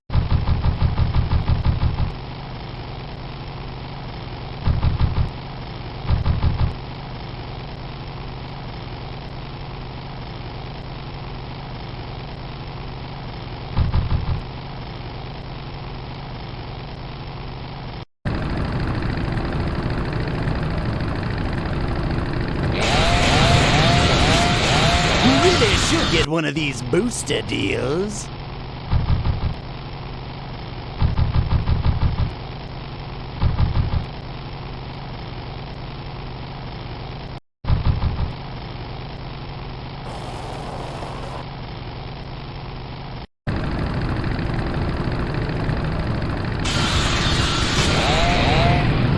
Really should get one of these booster deals.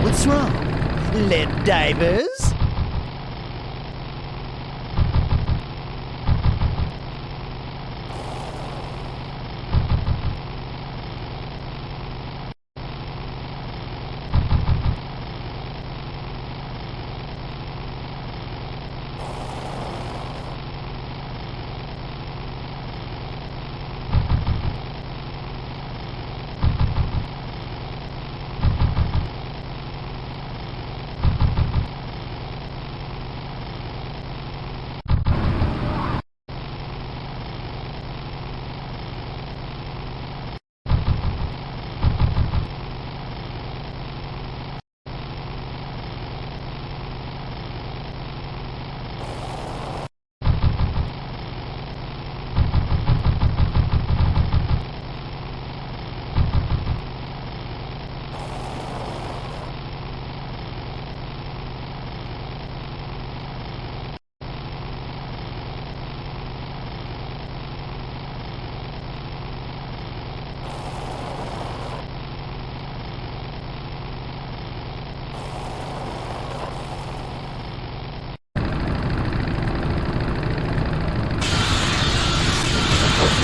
What's wrong? Lead divers?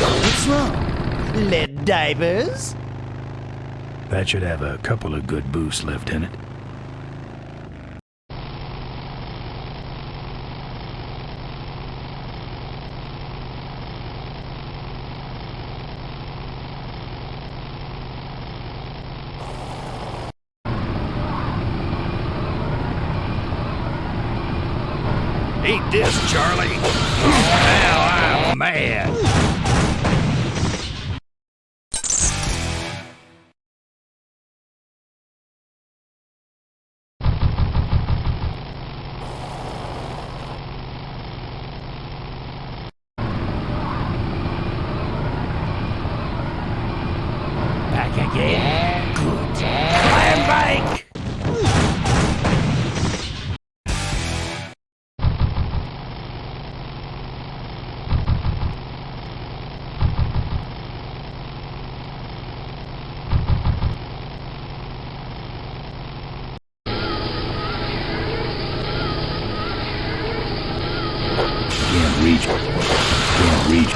What's wrong? Lead divers? That should have a couple of good boosts left in it. Eat this, Charlie. Now I'm mad. Back again? Good. Climb back! Can't reach. Can't reach.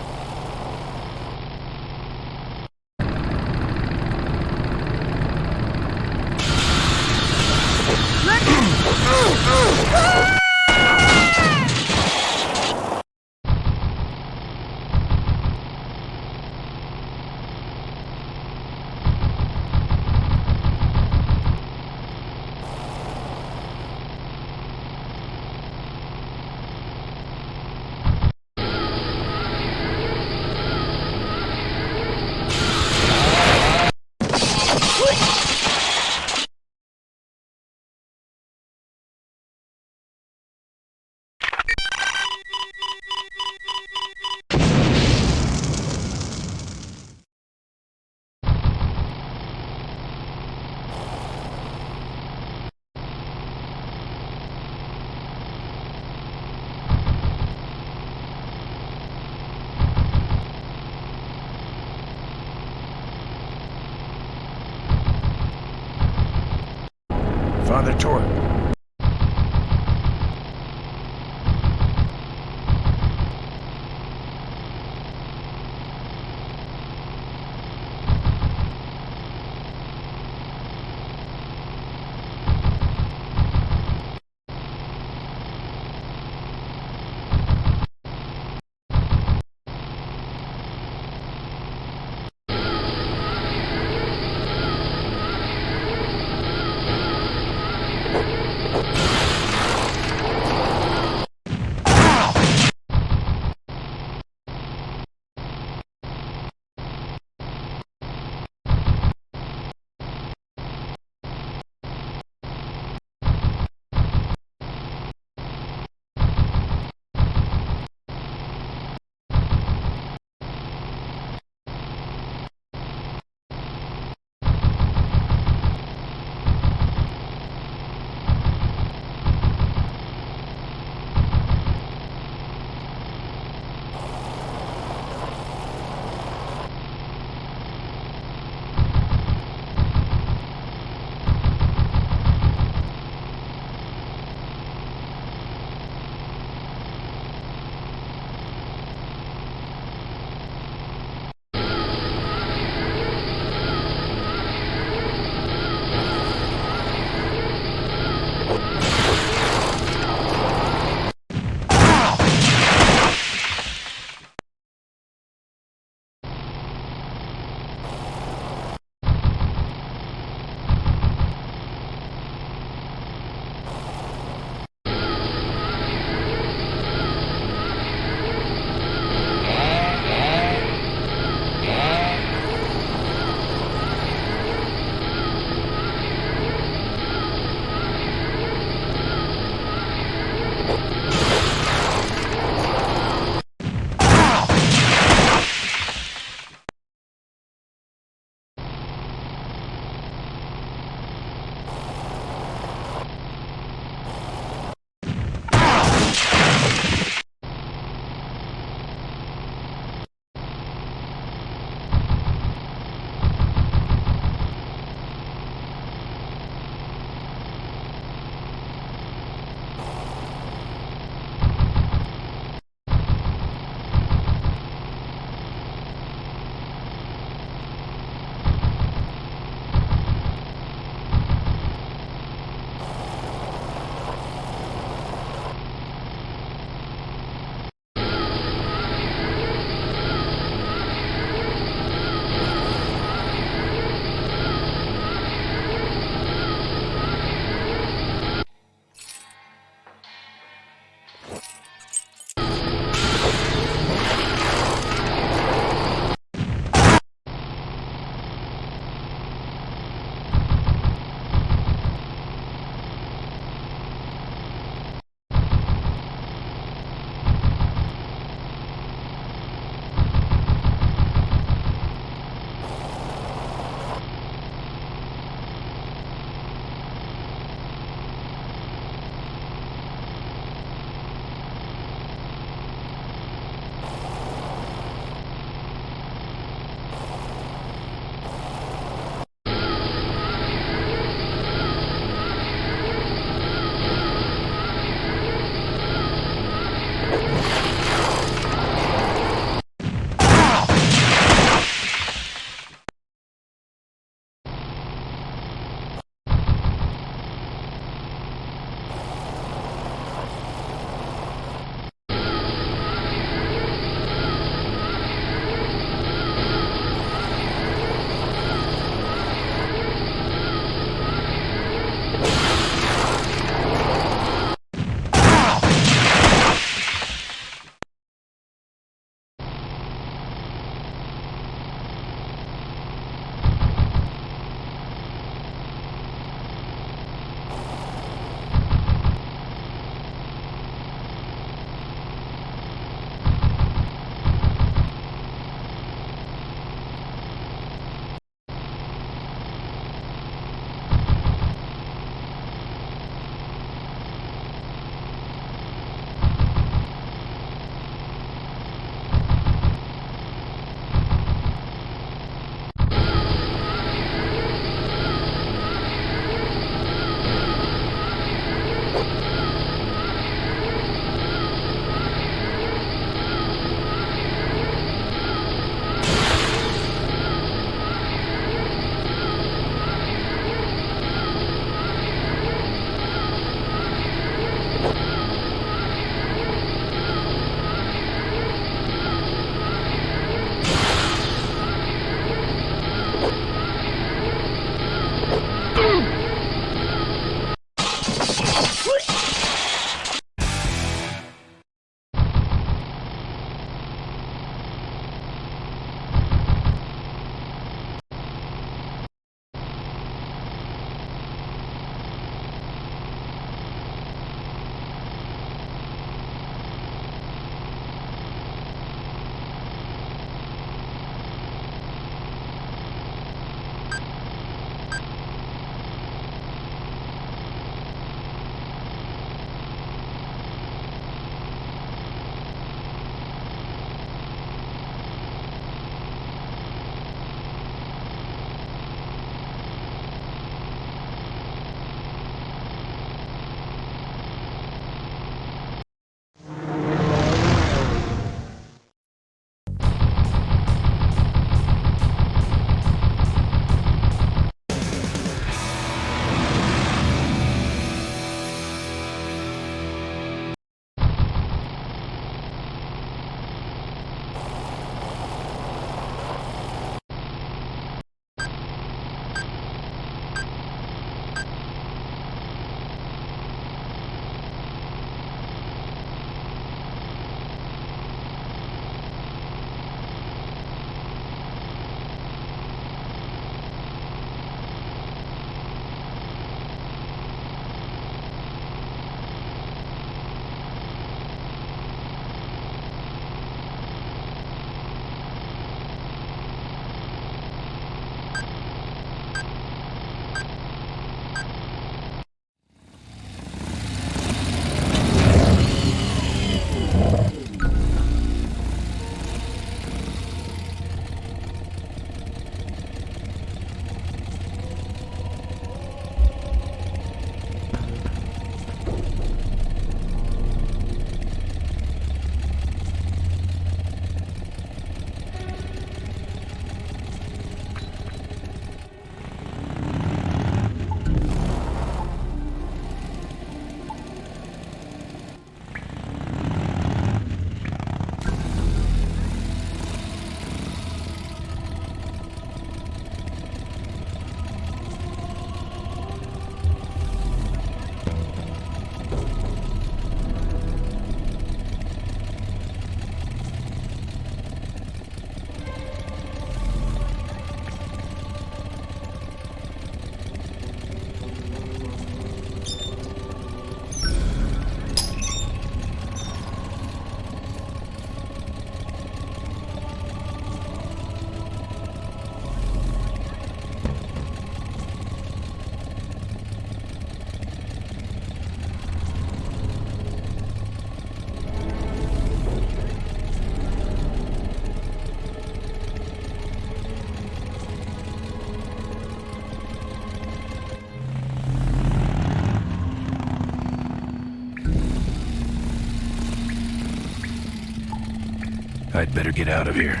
I'd better get out of here.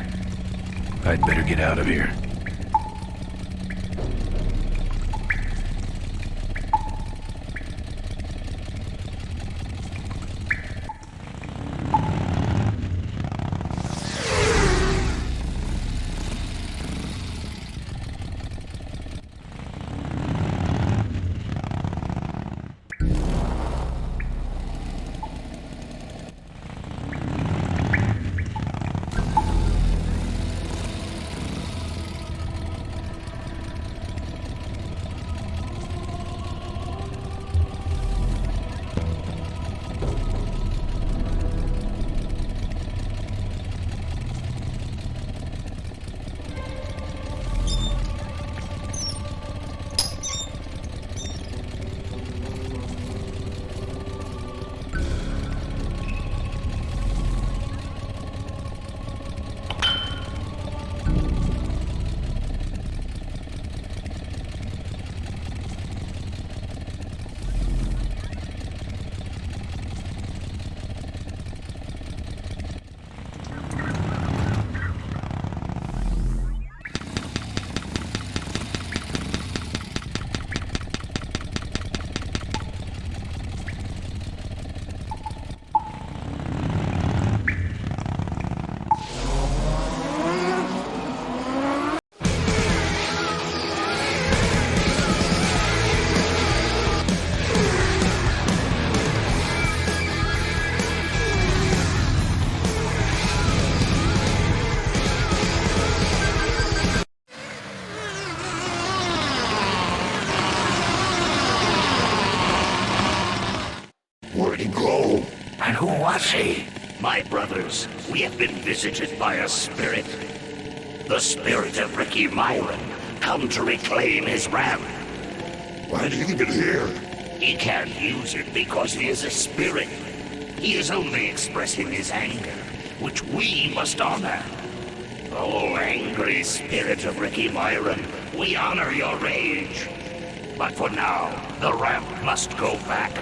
I'd better get out of here. Where'd he go? And who was he? My brothers, we have been visited by a spirit. The spirit of Ricky Myron, come to reclaim his ram. Why do you leave it here? He can't use it because he is a spirit. He is only expressing his anger, which we must honor. Oh, angry spirit of Ricky Myron, we honor your rage. But for now, the ramp must go back.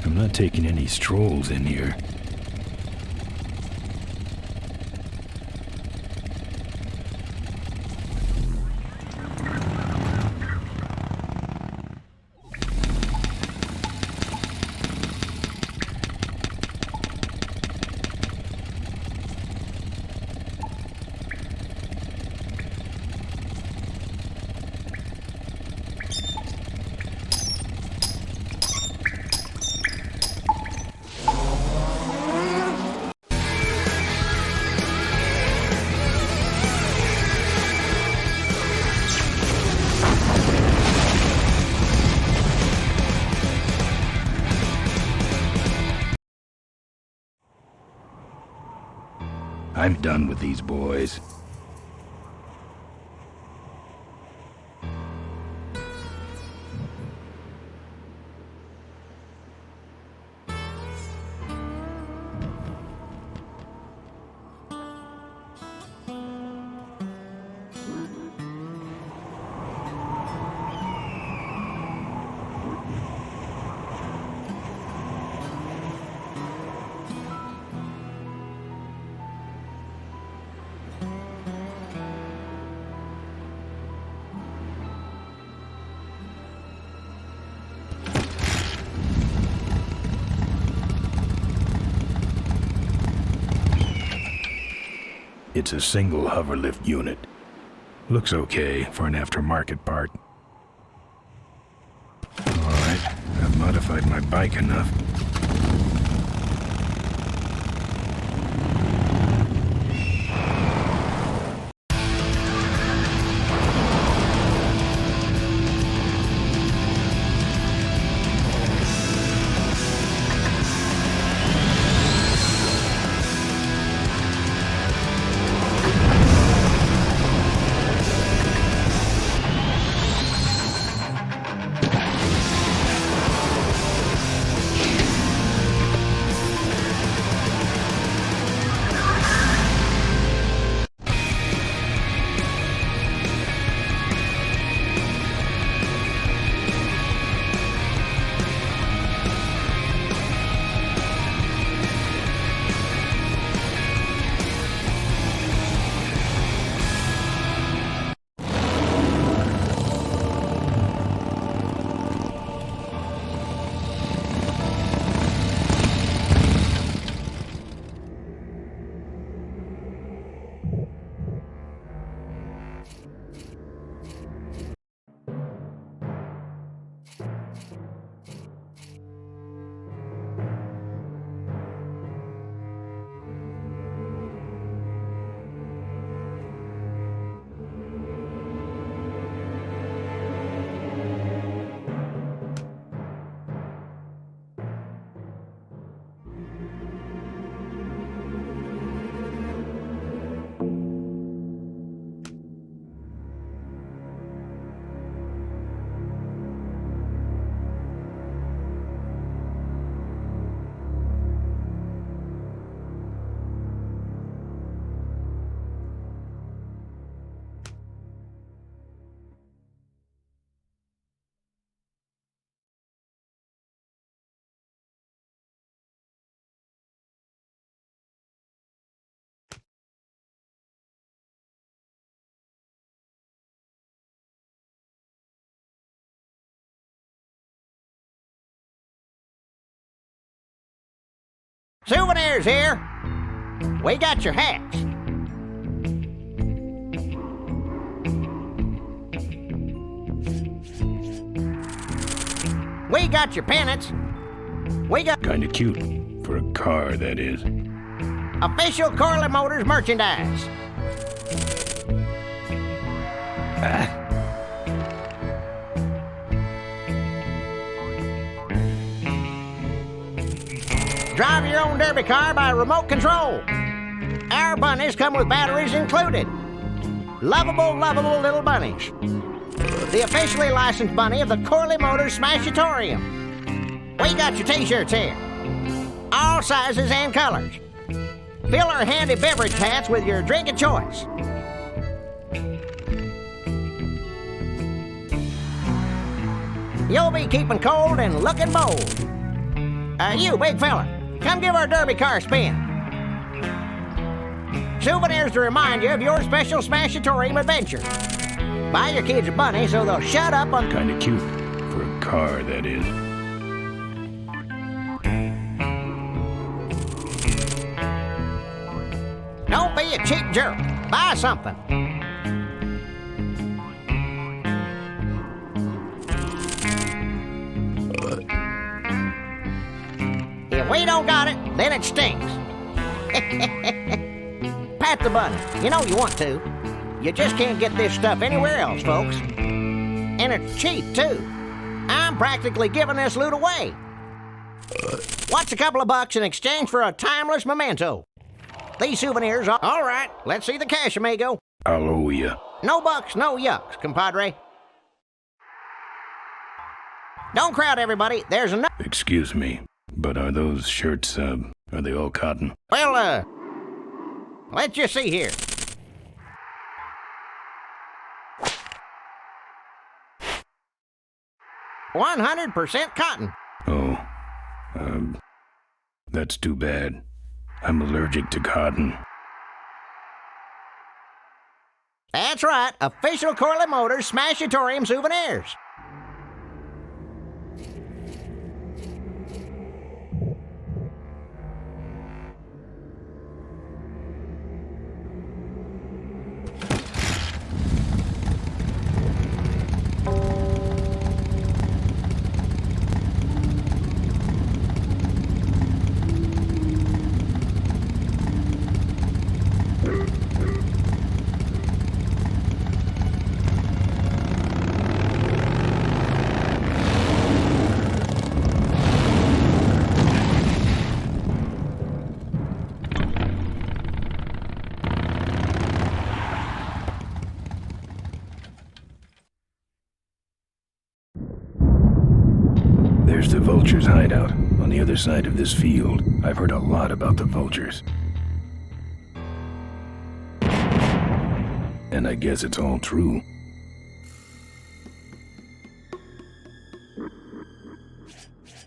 I'm not taking any strolls in here. I'm done with these boys. It's a single hoverlift unit. Looks okay for an aftermarket part. Alright, I've modified my bike enough. Souvenirs here. We got your hats. We got your pennants. We got... Kinda cute. For a car, that is. Official Corley Motors merchandise. Drive your own derby car by remote control. Our bunnies come with batteries included. Lovable, lovable little bunnies. The officially licensed bunny of the Corley Motors Smashatorium. We got your t-shirts here. All sizes and colors. Fill our handy beverage hats with your drink of choice. You'll be keeping cold and looking bold. You, big fella, come give our derby car a spin. Souvenirs to remind you of your special Smashatorium adventure. Buy your kids a bunny so they'll shut up on... Kinda cute. For a car, that is. Don't be a cheap jerk. Buy something. If we don't got it, then it stinks. Pat the bunny. You know you want to. You just can't get this stuff anywhere else, folks. And it's cheap, too. I'm practically giving this loot away. What's a couple of bucks in exchange for a timeless memento? These souvenirs are... All right, let's see the cash, amigo. I'll owe you. No bucks, no yucks, compadre. Don't crowd, everybody. There's enough... Excuse me, but are those shirts, are they all cotton? Well, let's just see here. "100% cotton." Oh, that's too bad. I'm allergic to cotton. That's right, official Corley Motors Smashatorium souvenirs. There's the Vulture's hideout on the other side of this field. I've heard a lot about the Vultures. And I guess it's all true.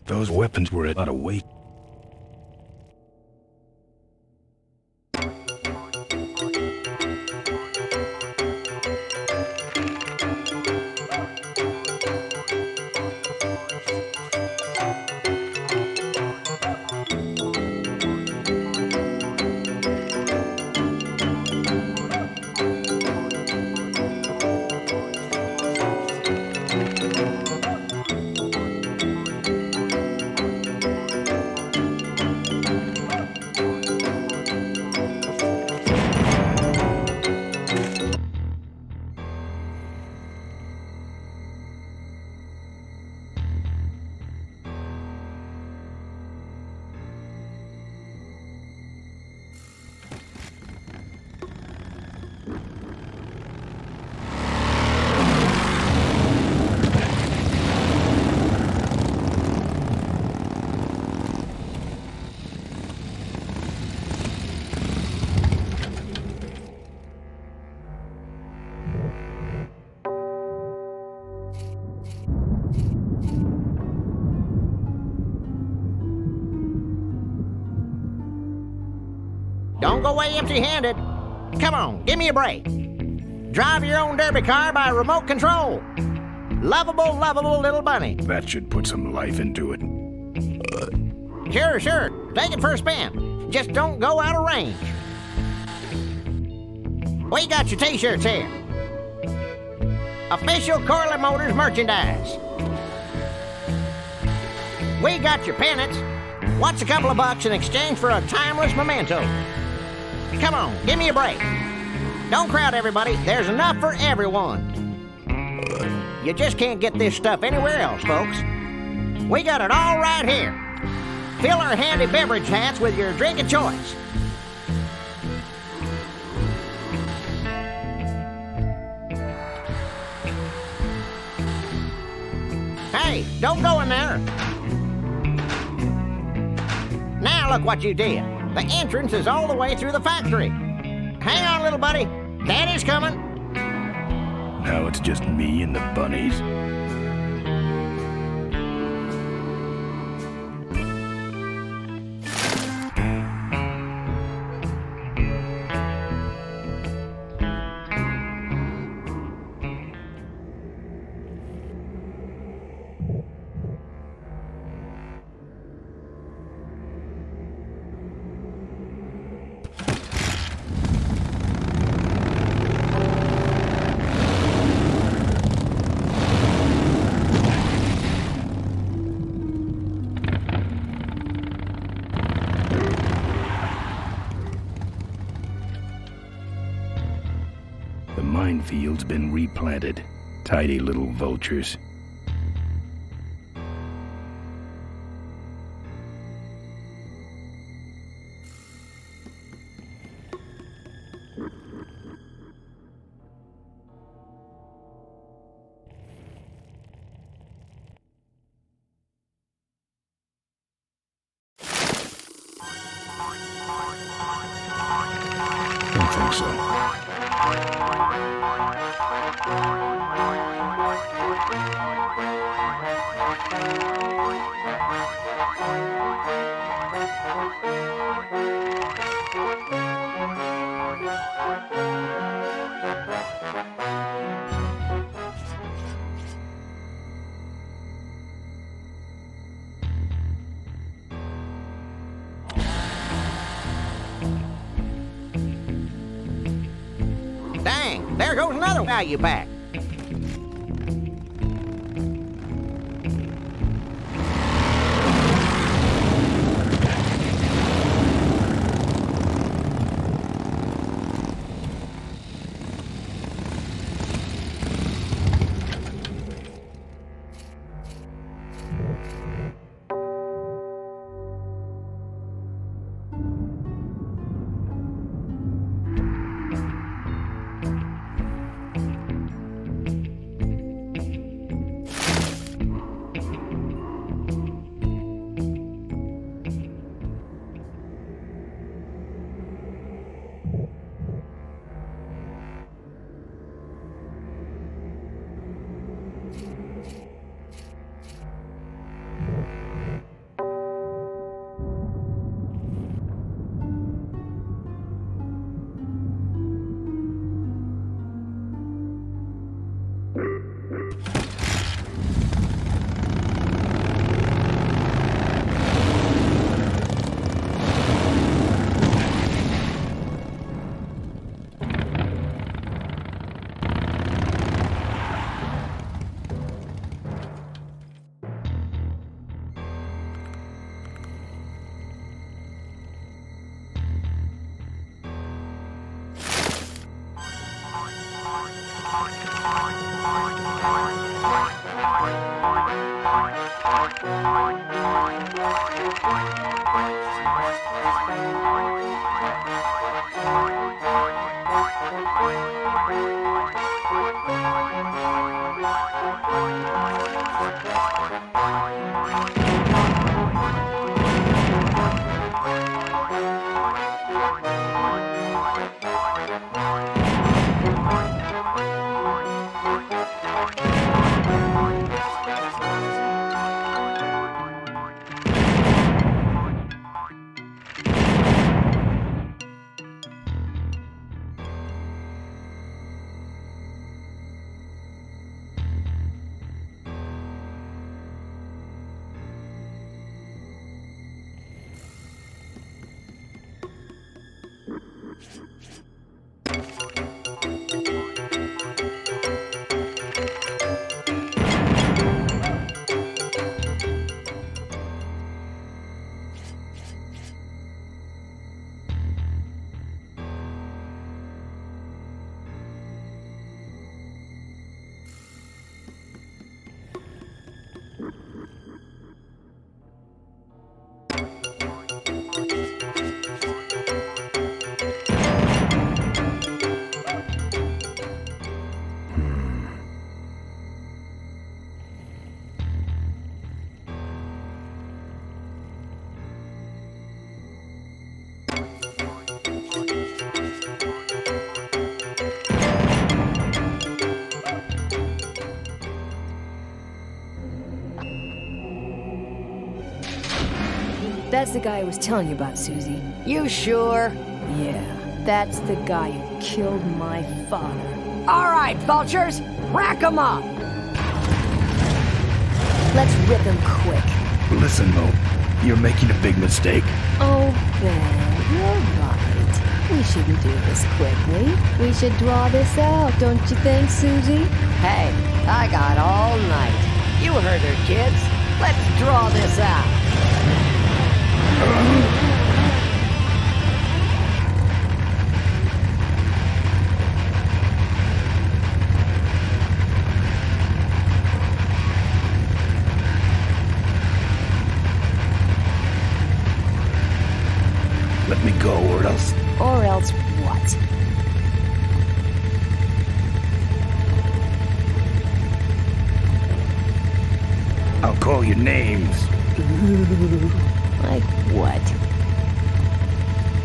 Those weapons were a lot of weight. Don't go away empty-handed. Come on, give me a break. Drive your own derby car by remote control. Lovable, lovable little bunny. That should put some life into it. Sure. Take it for a spin. Just don't go out of range. We got your t-shirts here. Official Corley Motors merchandise. We got your pennants. What's a couple of bucks in exchange for a timeless memento? Come on, give me a break. Don't crowd everybody. There's enough for everyone. You just can't get this stuff anywhere else, folks. We got it all right here. Fill our handy beverage hats with your drink of choice. Hey, don't go in there. Now look what you did. The entrance is all the way through the factory. Hang on, little buddy. Daddy's coming. Now it's just me and the bunnies. The minefield's been replanted. Tidy little vultures. Don't think so. Dang, there goes another value pack. That's the guy I was telling you about, Susie. You sure? Yeah, that's the guy who killed my father. All right, vultures, rack 'em up. Let's rip him quick. Listen, Mo, you're making a big mistake. Oh, Ben, you're right. We shouldn't do this quickly. We should draw this out, don't you think, Susie? Hey, I got all night. You heard her, kids. Let's draw this out. Let me go, or else... Or else what? I'll call you names. Like what?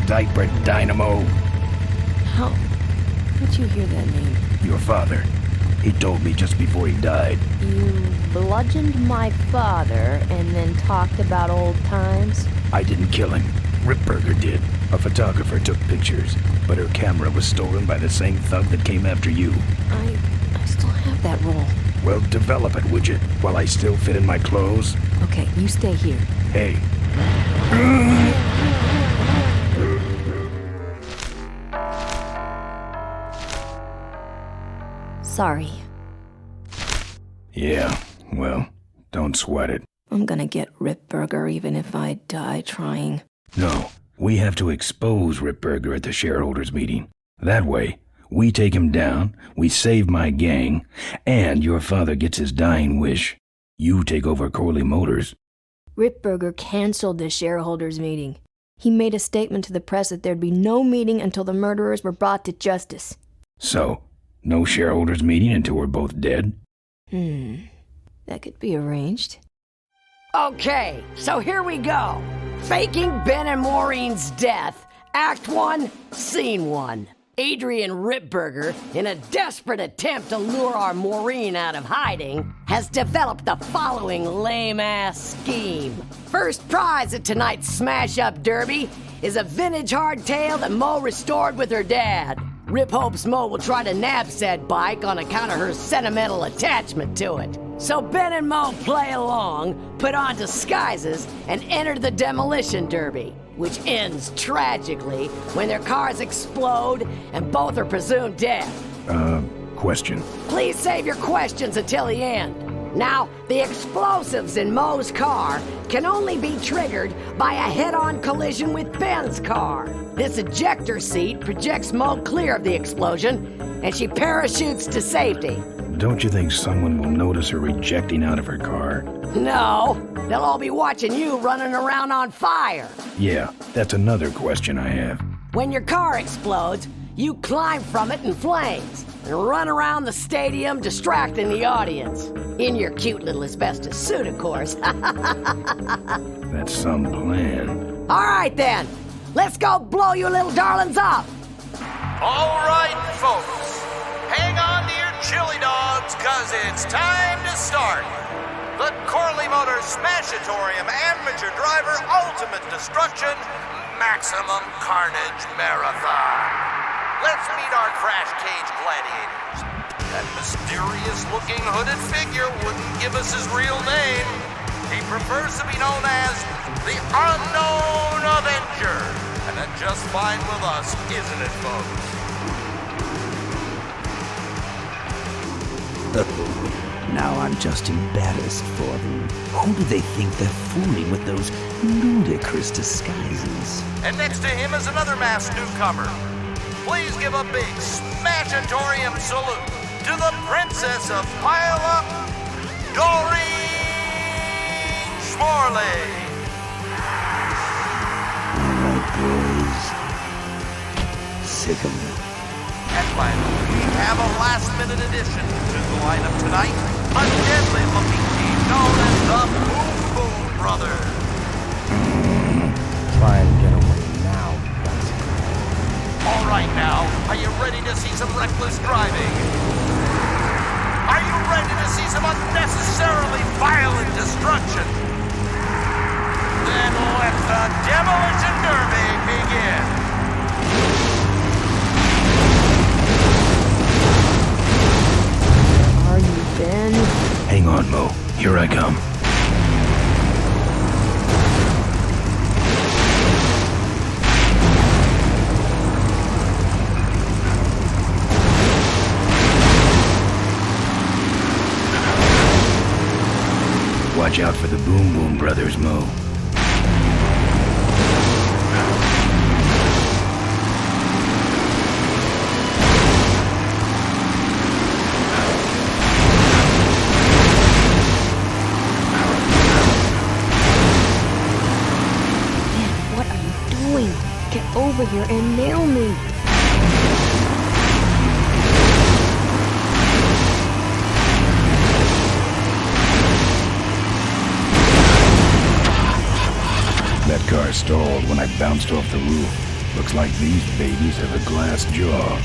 Diaper Dynamo. How? How'd you hear that name? Your father. He told me just before he died. You bludgeoned my father and then talked about old times? I didn't kill him. Ripburger did. A photographer took pictures, but her camera was stolen by the same thug that came after you. I still have that roll. Well, develop it, would you? While I still fit in my clothes? Okay, you stay here. Hey. Sorry. Yeah, well, don't sweat it. I'm gonna get Ripburger even if I die trying. No, we have to expose Ripburger at the shareholders meeting. That way, we take him down, we save my gang, and your father gets his dying wish. You take over Corley Motors. Ripburger canceled the shareholders meeting. He made a statement to the press that there'd be no meeting until the murderers were brought to justice. So, no shareholders meeting until we're both dead? That could be arranged. Okay, so here we go. Faking Ben and Maureen's death. Act 1, Scene 1. Adrian Ripburger, in a desperate attempt to lure our Maureen out of hiding, has developed the following lame-ass scheme. First prize at tonight's smash-up derby is a vintage hardtail that Mo restored with her dad. Rip hopes Mo will try to nab said bike on account of her sentimental attachment to it. So Ben and Mo play along, put on disguises, and enter the demolition derby, which ends tragically when their cars explode and both are presumed dead. Question. Please save your questions until the end. Now, the explosives in Moe's car can only be triggered by a head-on collision with Ben's car. This ejector seat projects Moe clear of the explosion, and she parachutes to safety. Don't you think someone will notice her ejecting out of her car? No, they'll all be watching you running around on fire. Yeah, that's another question I have. When your car explodes, you climb from it in flames and run around the stadium distracting the audience. In your cute little asbestos suit, of course. That's some plan. All right then, let's go blow you little darlings up. All right, folks, hang on to your chili dogs, cause it's time to start. The Corley Motors Smashatorium Amateur Driver Ultimate Destruction Maximum Carnage Marathon. Let's meet our crash cage gladiators. That mysterious-looking hooded figure wouldn't give us his real name. He prefers to be known as the Unknown Avenger. And that's just fine with us, isn't it, folks? Now I'm just embarrassed for them. Who do they think they're fooling with those ludicrous disguises? And next to him is another masked newcomer. Please give a big Smashatorium salute to the Princess of Pile-Up, Doreen Schmorley. All right, boys. Sick of them. And finally, we have a last-minute addition to the lineup tonight, a deadly-looking team known as the Boom Boom Brothers. Try and get away now, All right now, are you ready to see some reckless driving? Are you ready to see some unnecessarily violent destruction? Then let the Demolition Derby begin. Are you, Ben? Hang on, Mo. Here I come. Watch out for the Boom Boom Brothers, Mo. What are you doing? Get over here and nail me. That car stalled when I bounced off the roof. Looks like these babies have a glass jaw.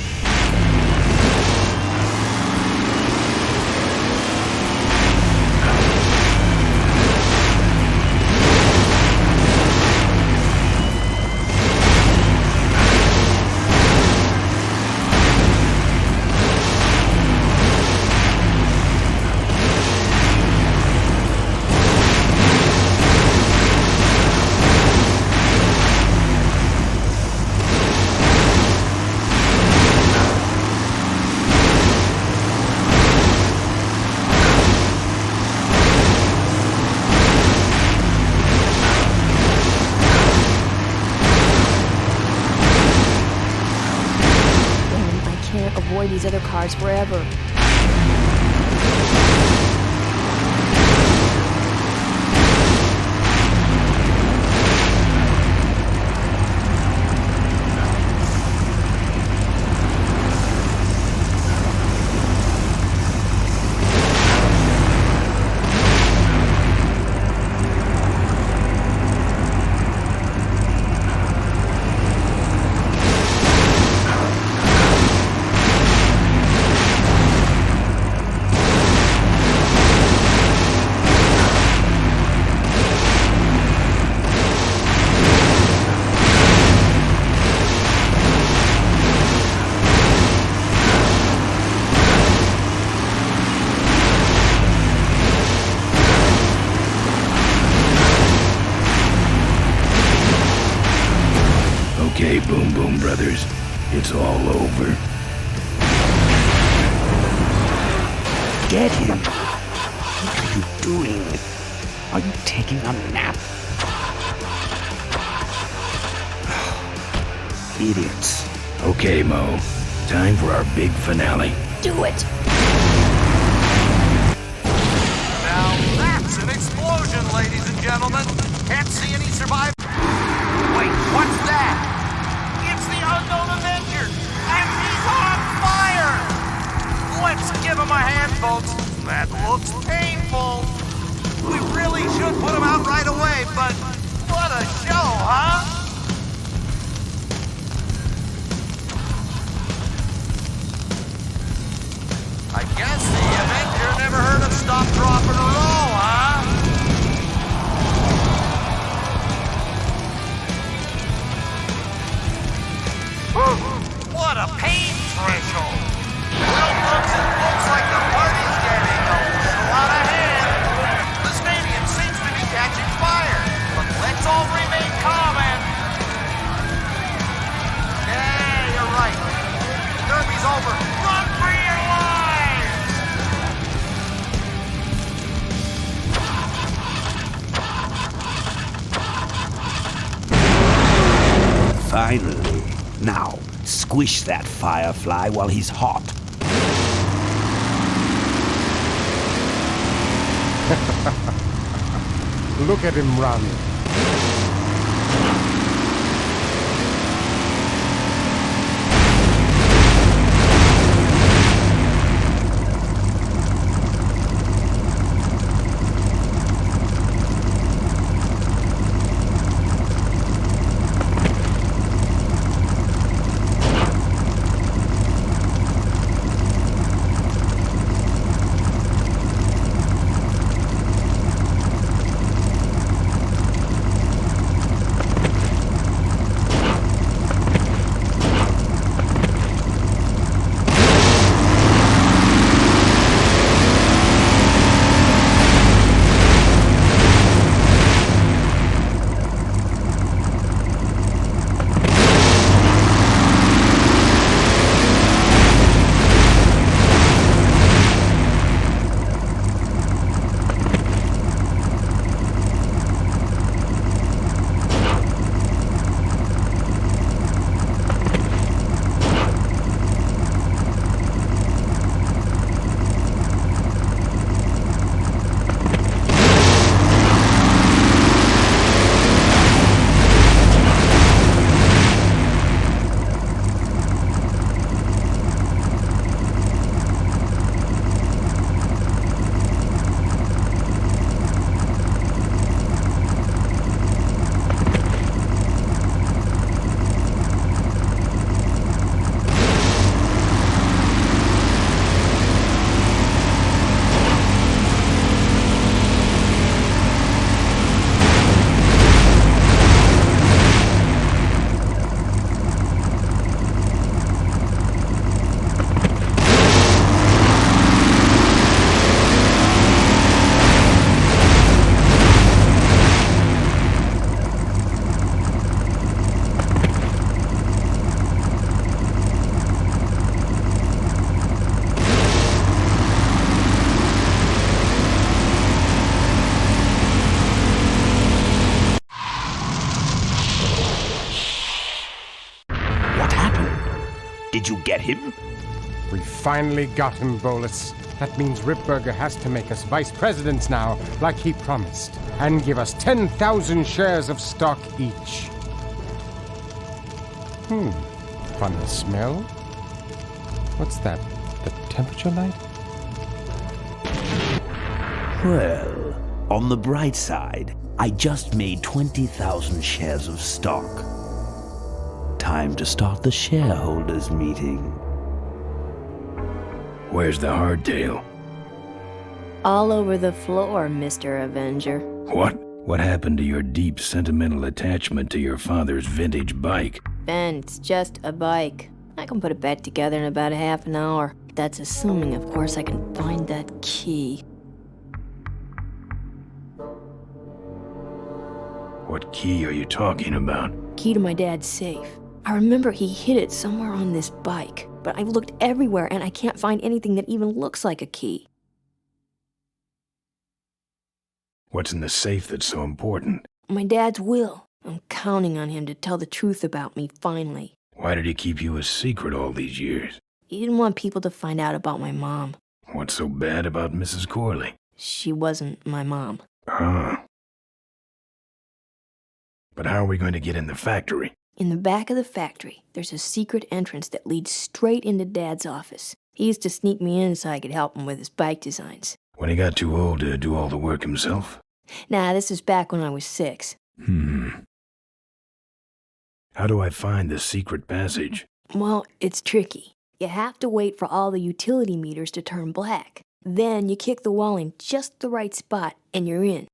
Avoid these other cars forever. Okay, Boom Boom Brothers, it's all over. Get him! taking a nap. Idiots. Okay, Mo. Time for our big finale. Do it! Now that's an explosion, ladies and gentlemen. Can't see any survivors. Wait, what's that? It's the unknown Avenger, and he's on fire! Let's give him a hand, folks. That looks painful. We really should put him out right away, but what a show, huh? I guess the Avenger never heard of stop, drop, and roll, huh? What a pain threshold! Well, folks, it looks like the party's getting a little out of hand. The stadium seems to be catching fire, but let's all remain calm and... Yeah, you're right. The derby's over. Run for your lives! Finally. Now, squish that firefly while he's hot. Look at him run. Did you get him? We finally got him, Bolus. That means Ripburger has to make us vice presidents now, like he promised, and give us 10,000 shares of stock each. Funny smell. What's that? The temperature light? Well, on the bright side, I just made 20,000 shares of stock. Time to start the shareholders meeting. Where's the hardtail? All over the floor, Mr. Avenger. What? What happened to your deep sentimental attachment to your father's vintage bike? Ben, it's just a bike. I can put it back together in about a half an hour. That's assuming, of course, I can find that key. What key are you talking about? Key to my dad's safe. I remember he hid it somewhere on this bike, but I've looked everywhere and I can't find anything that even looks like a key. What's in the safe that's so important? My dad's will. I'm counting on him to tell the truth about me, finally. Why did he keep you a secret all these years? He didn't want people to find out about my mom. What's so bad about Mrs. Corley? She wasn't my mom. Ah. But how are we going to get in the factory? In the back of the factory, there's a secret entrance that leads straight into Dad's office. He used to sneak me in so I could help him with his bike designs. When he got too old to do all the work himself? Nah, this is back when I was 6. How do I find the secret passage? Well, it's tricky. You have to wait for all the utility meters to turn black. Then you kick the wall in just the right spot, and you're in.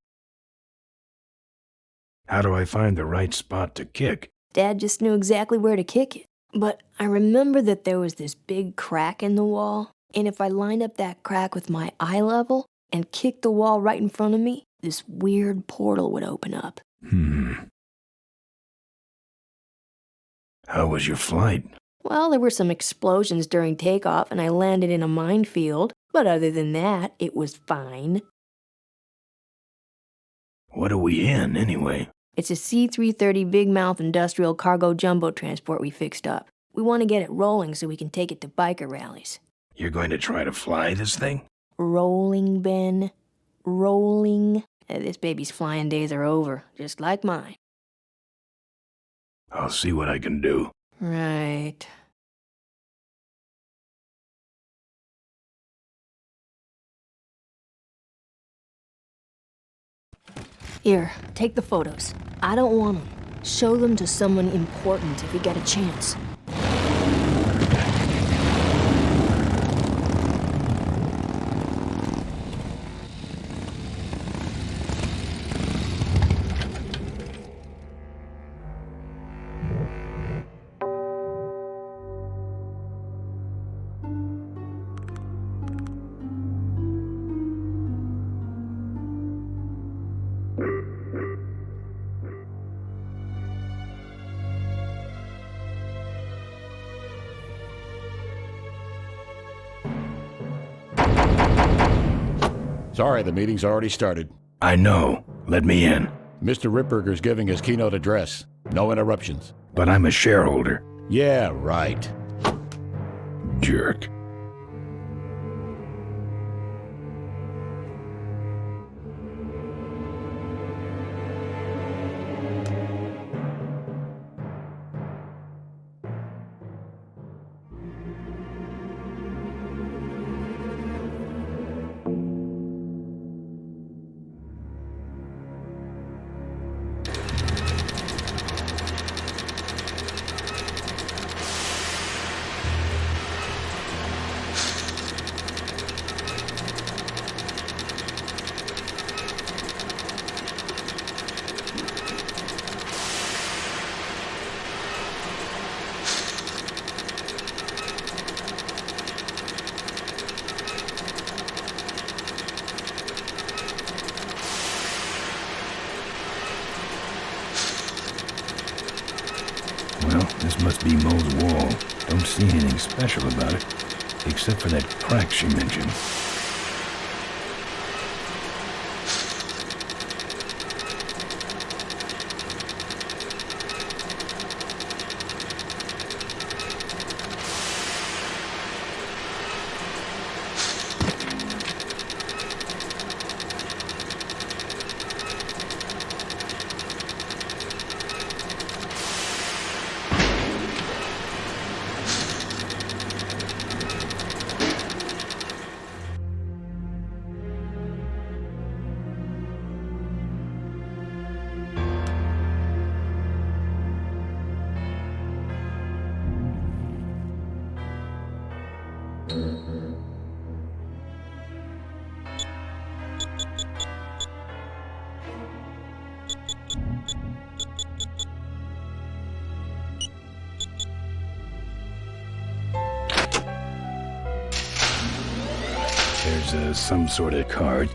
How do I find the right spot to kick? Dad just knew exactly where to kick it. But I remember that there was this big crack in the wall, and if I lined up that crack with my eye level and kicked the wall right in front of me, this weird portal would open up. How was your flight? Well, there were some explosions during takeoff, and I landed in a minefield. But other than that, it was fine. What are we in, anyway? It's a C-330 Big Mouth Industrial Cargo Jumbo Transport we fixed up. We want to get it rolling so we can take it to biker rallies. You're going to try to fly this thing? Rolling, Ben. Rolling. This baby's flying days are over, just like mine. I'll see what I can do. Right. Here, take the photos. I don't want them. Show them to someone important if you get a chance. Sorry, the meeting's already started. I know. Let me in. Mr. Ripburger's giving his keynote address. No interruptions. But I'm a shareholder. Yeah, right. Jerk. Well, this must be Mo's wall. Don't see anything special about it, except for that crack she mentioned. There's some sort of card.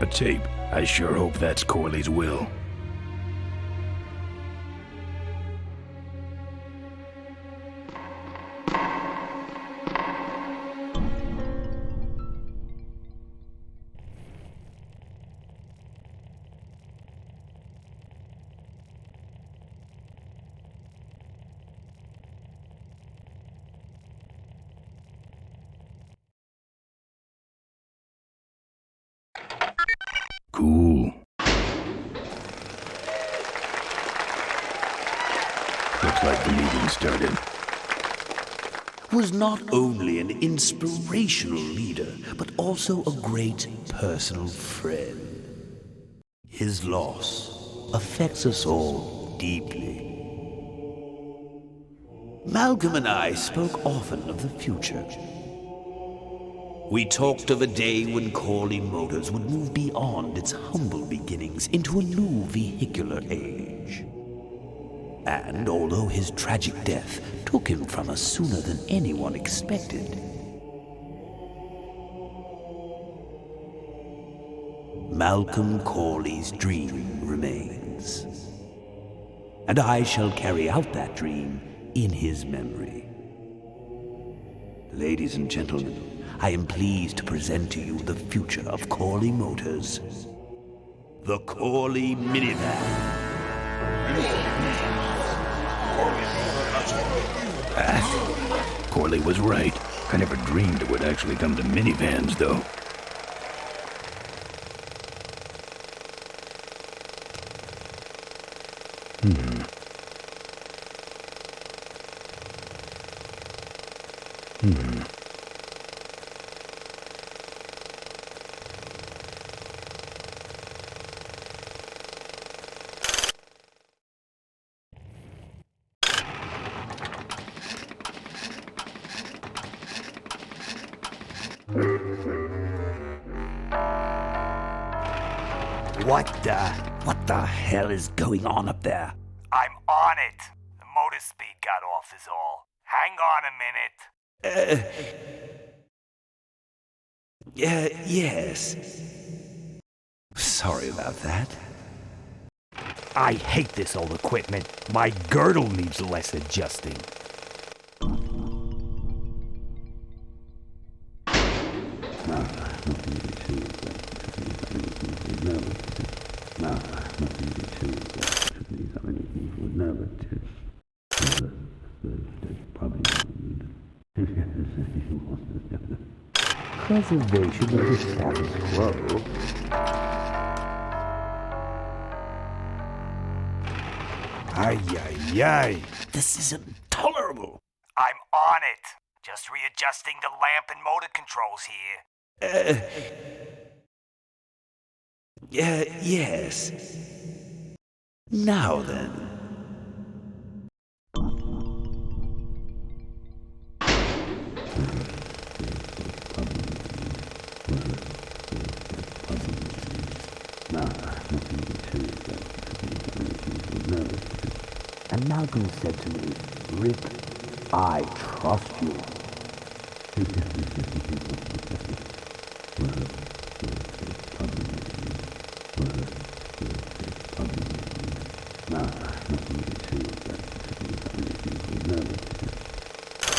A tape. I sure hope that's Corley's will. like the meeting started. Was not only an inspirational leader, but also a great personal friend. His loss affects us all deeply. Malcolm and I spoke often of the future. We talked of a day when Corley Motors would move beyond its humble beginnings into a new vehicular age. And although his tragic death took him from us sooner than anyone expected, Malcolm Corley's dream remains. And I shall carry out that dream in his memory. Ladies and gentlemen, I am pleased to present to you the future of Corley Motors. The Corley Minivan. Corley was right. I never dreamed it would actually come to minivans, though. What the hell is going on up there? I'm on it. The motor speed got off is all. Hang on a minute. Yes. Sorry about that. I hate this old equipment. My girdle needs less adjusting. Preservation of the status quo. Ay. This is intolerable. I'm on it. Just readjusting the lamp and motor controls here. Yes. Now then. And Malcolm said to me, "Rick, I trust you."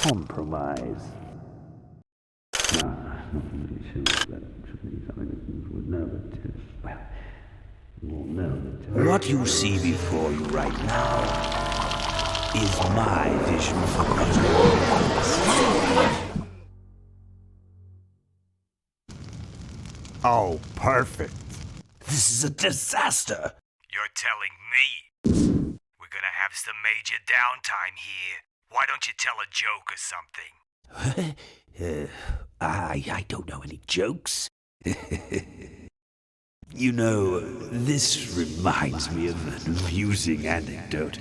Compromise. What you see before you right now is my vision for performance. Oh, perfect. This is a disaster. You're telling me. We're gonna have some major downtime here. Why don't you tell a joke or something? I don't know any jokes. You know, this reminds me of an amusing anecdote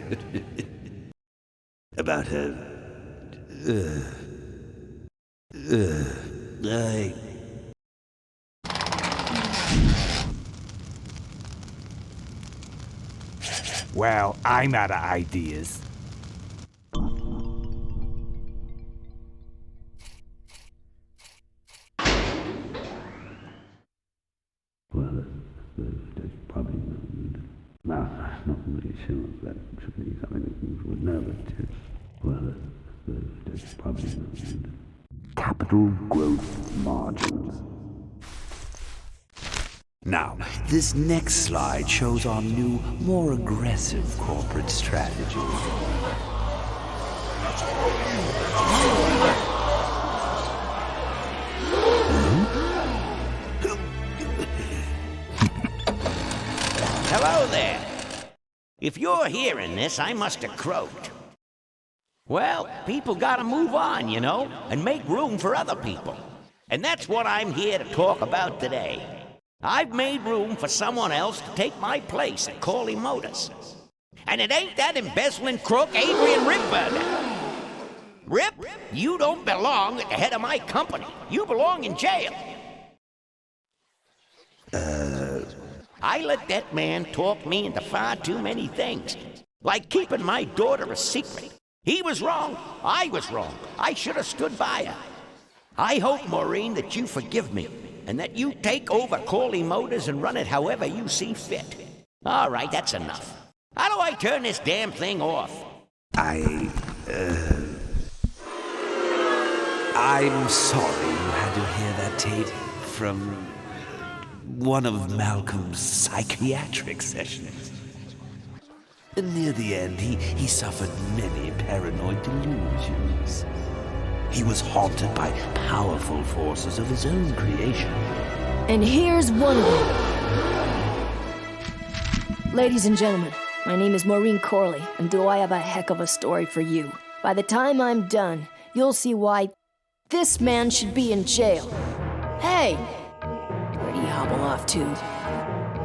about Well, I'm out of ideas. Well, there's probably not really sure that should be something that you would know, but well, there's probably capital growth margins. Now, this next slide shows our new, more aggressive corporate strategy. Hello there. If you're hearing this, I must have croaked. Well, people gotta move on, you know, and make room for other people. And that's what I'm here to talk about today. I've made room for someone else to take my place at Corley Motors. And it ain't that embezzling crook Adrian Ripburger. Rip, you don't belong at the head of my company. You belong in jail. I let that man talk me into far too many things, like keeping my daughter a secret. He was wrong. I was wrong. I should have stood by her. I hope, Maureen, that you forgive me, and that you take over Corley Motors and run it however you see fit. All right, that's enough. How do I turn this damn thing off? I'm sorry you had to hear that tape from one of Malcolm's psychiatric sessions. Near the end, he suffered many paranoid delusions. He was haunted by powerful forces of his own creation. And here's one of them. Ladies and gentlemen, my name is Maureen Corley, and do I have a heck of a story for you. By the time I'm done, you'll see why this man should be in jail. Hey! Where'd he hobble off to?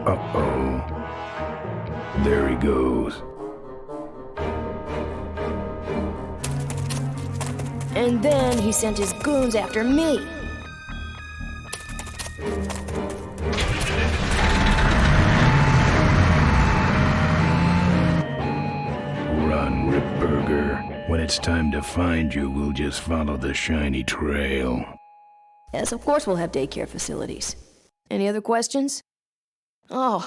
Uh-oh. There he goes. And then he sent his goons after me. Run, Ripburger. When it's time to find you, we'll just follow the shiny trail. Yes, of course we'll have daycare facilities. Any other questions? Oh,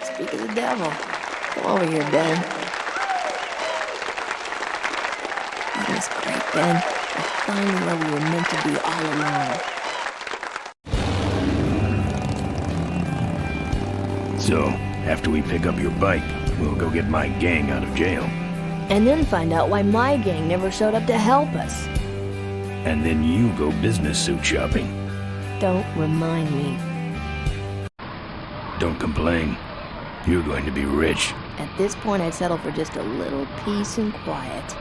speak of the devil. Come over here, Ben. That was great, Ben. We're finally where we were meant to be all along. So, after we pick up your bike, we'll go get my gang out of jail. And then find out why my gang never showed up to help us. And then you go business suit shopping. Don't remind me. Don't complain. You're going to be rich. At this point, I'd settle for just a little peace and quiet.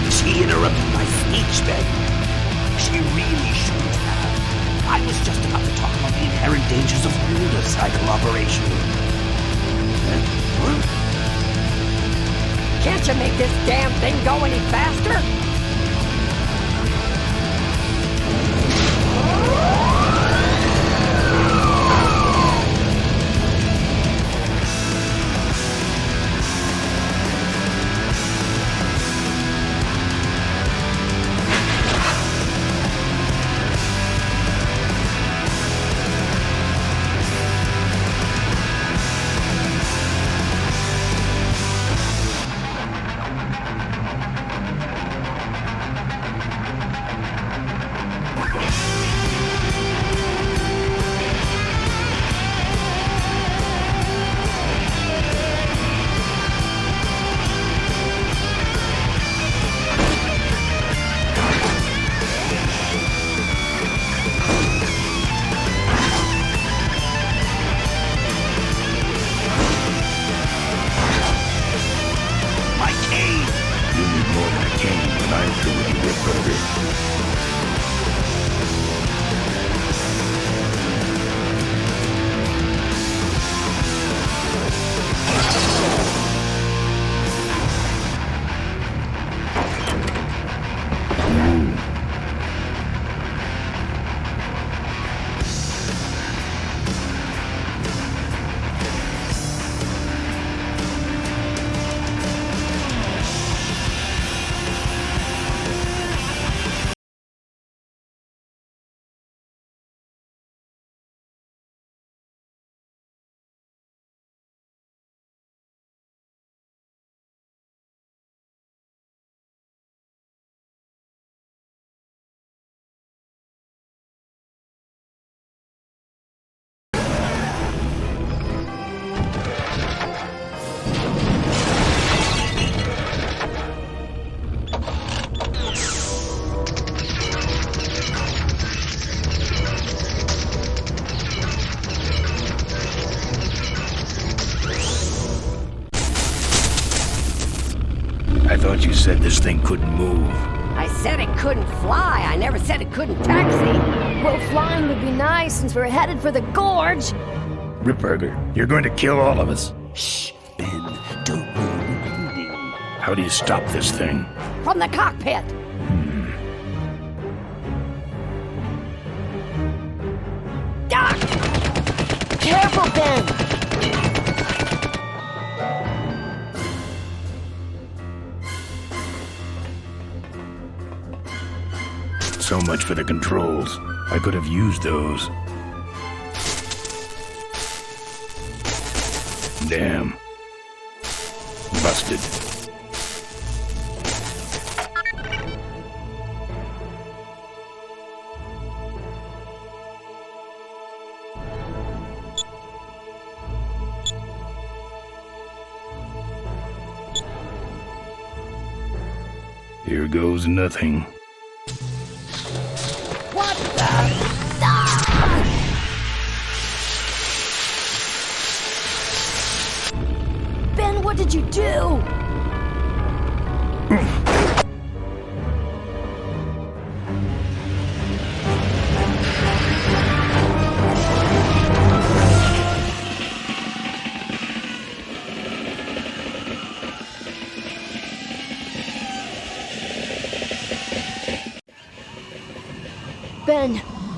She interrupted my speech, Ben. She really shouldn't have. I was just about to talk about the inherent dangers of motorcycle operation. Can't you make this damn thing go any faster? I thought you said this thing couldn't move. I said it couldn't fly. I never said it couldn't taxi. Well, flying would be nice since we're headed for the gorge. Ripburger, you're going to kill all of us. Shh, Ben, don't ruin the ending. How do you stop this thing? From the cockpit. Ah! Careful, Ben! So much for the controls. I could have used those. Damn. Busted. Here goes nothing. What the? Ben, what did you do?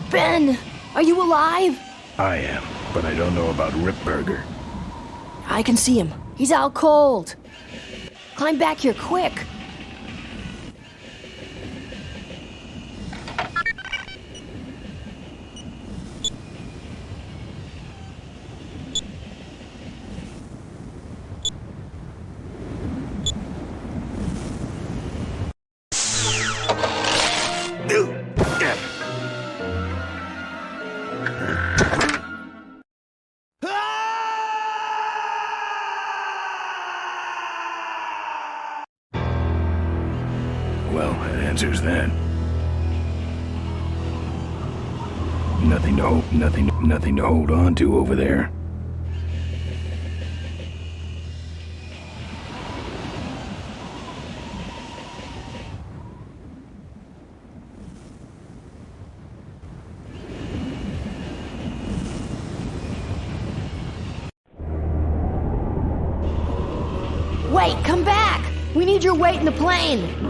Ben, are you alive? I am, but I don't know about Ripburger. I can see him. He's out cold. Climb back here quick. Well, that answers that. Nothing to hold on to over there. Wait, come back! We need your weight in the plane!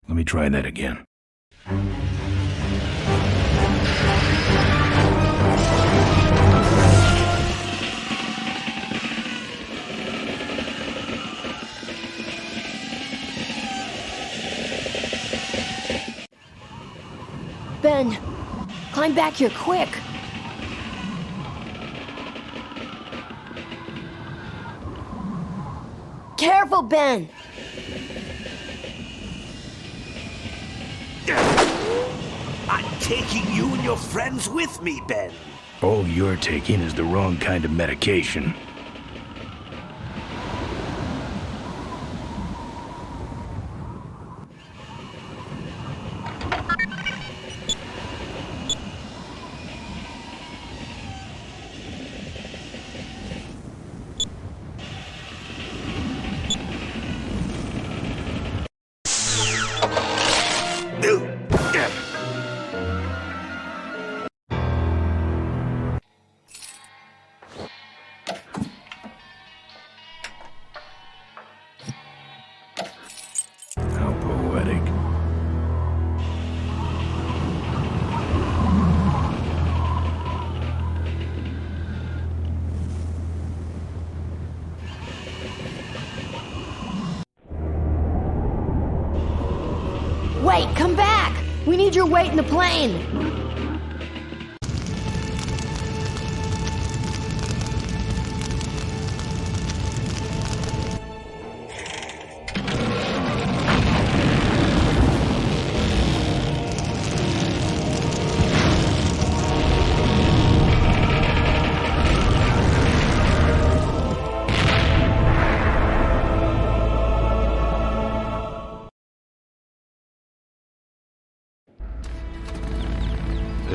Let me try that again. Ben, climb back here quick. Careful, Ben! I'm taking you and your friends with me, Ben. All you're taking is the wrong kind of medication. How poetic. Wait, come back! We need your weight in the plane!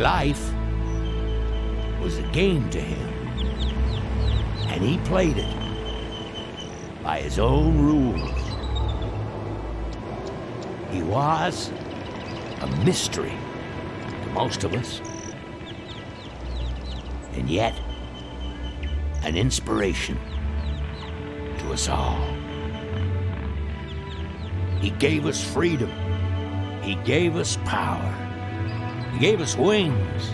Life was a game to him, and he played it by his own rules. He was a mystery to most of us, and yet an inspiration to us all. He gave us freedom. He gave us power. He gave us wings.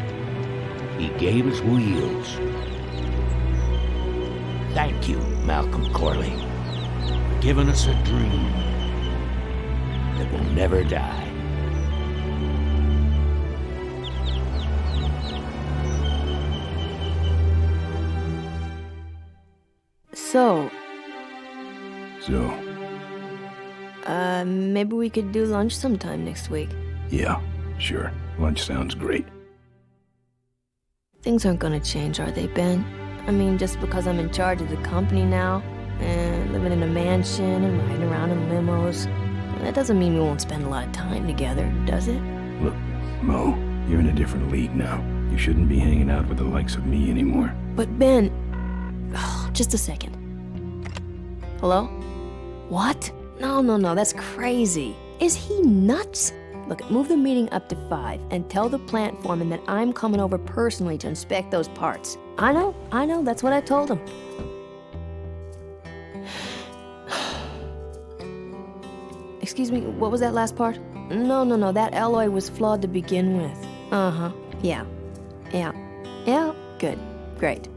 He gave us wheels. Thank you, Malcolm Corley, for giving us a dream that will never die. So, maybe we could do lunch sometime next week. Yeah, sure. Lunch sounds great. Things aren't gonna change, are they, Ben? I mean, just because I'm in charge of the company now, and living in a mansion and riding around in limos, that doesn't mean we won't spend a lot of time together, does it? Look, Mo, you're in a different league now. You shouldn't be hanging out with the likes of me anymore. But Ben... just a second. Hello? What? No, that's crazy. Is he nuts? Look, move the meeting up to 5 and tell the plant foreman that I'm coming over personally to inspect those parts. I know, that's what I told him. Excuse me, what was that last part? No, that alloy was flawed to begin with. Uh-huh, yeah, good, great.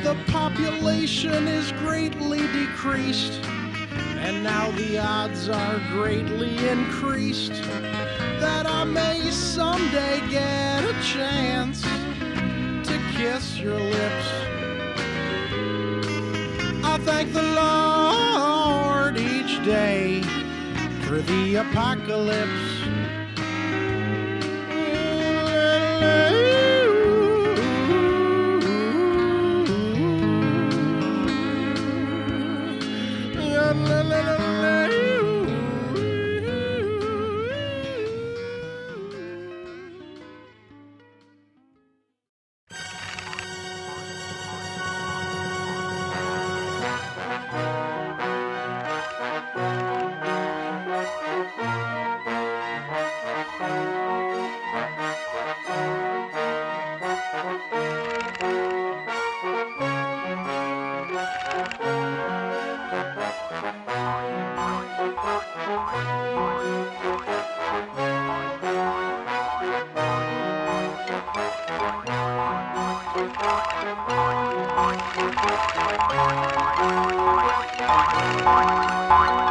The population is greatly decreased, and now the odds are greatly increased that I may someday get a chance to kiss your lips. I thank the Lord each day through the apocalypse. Bye.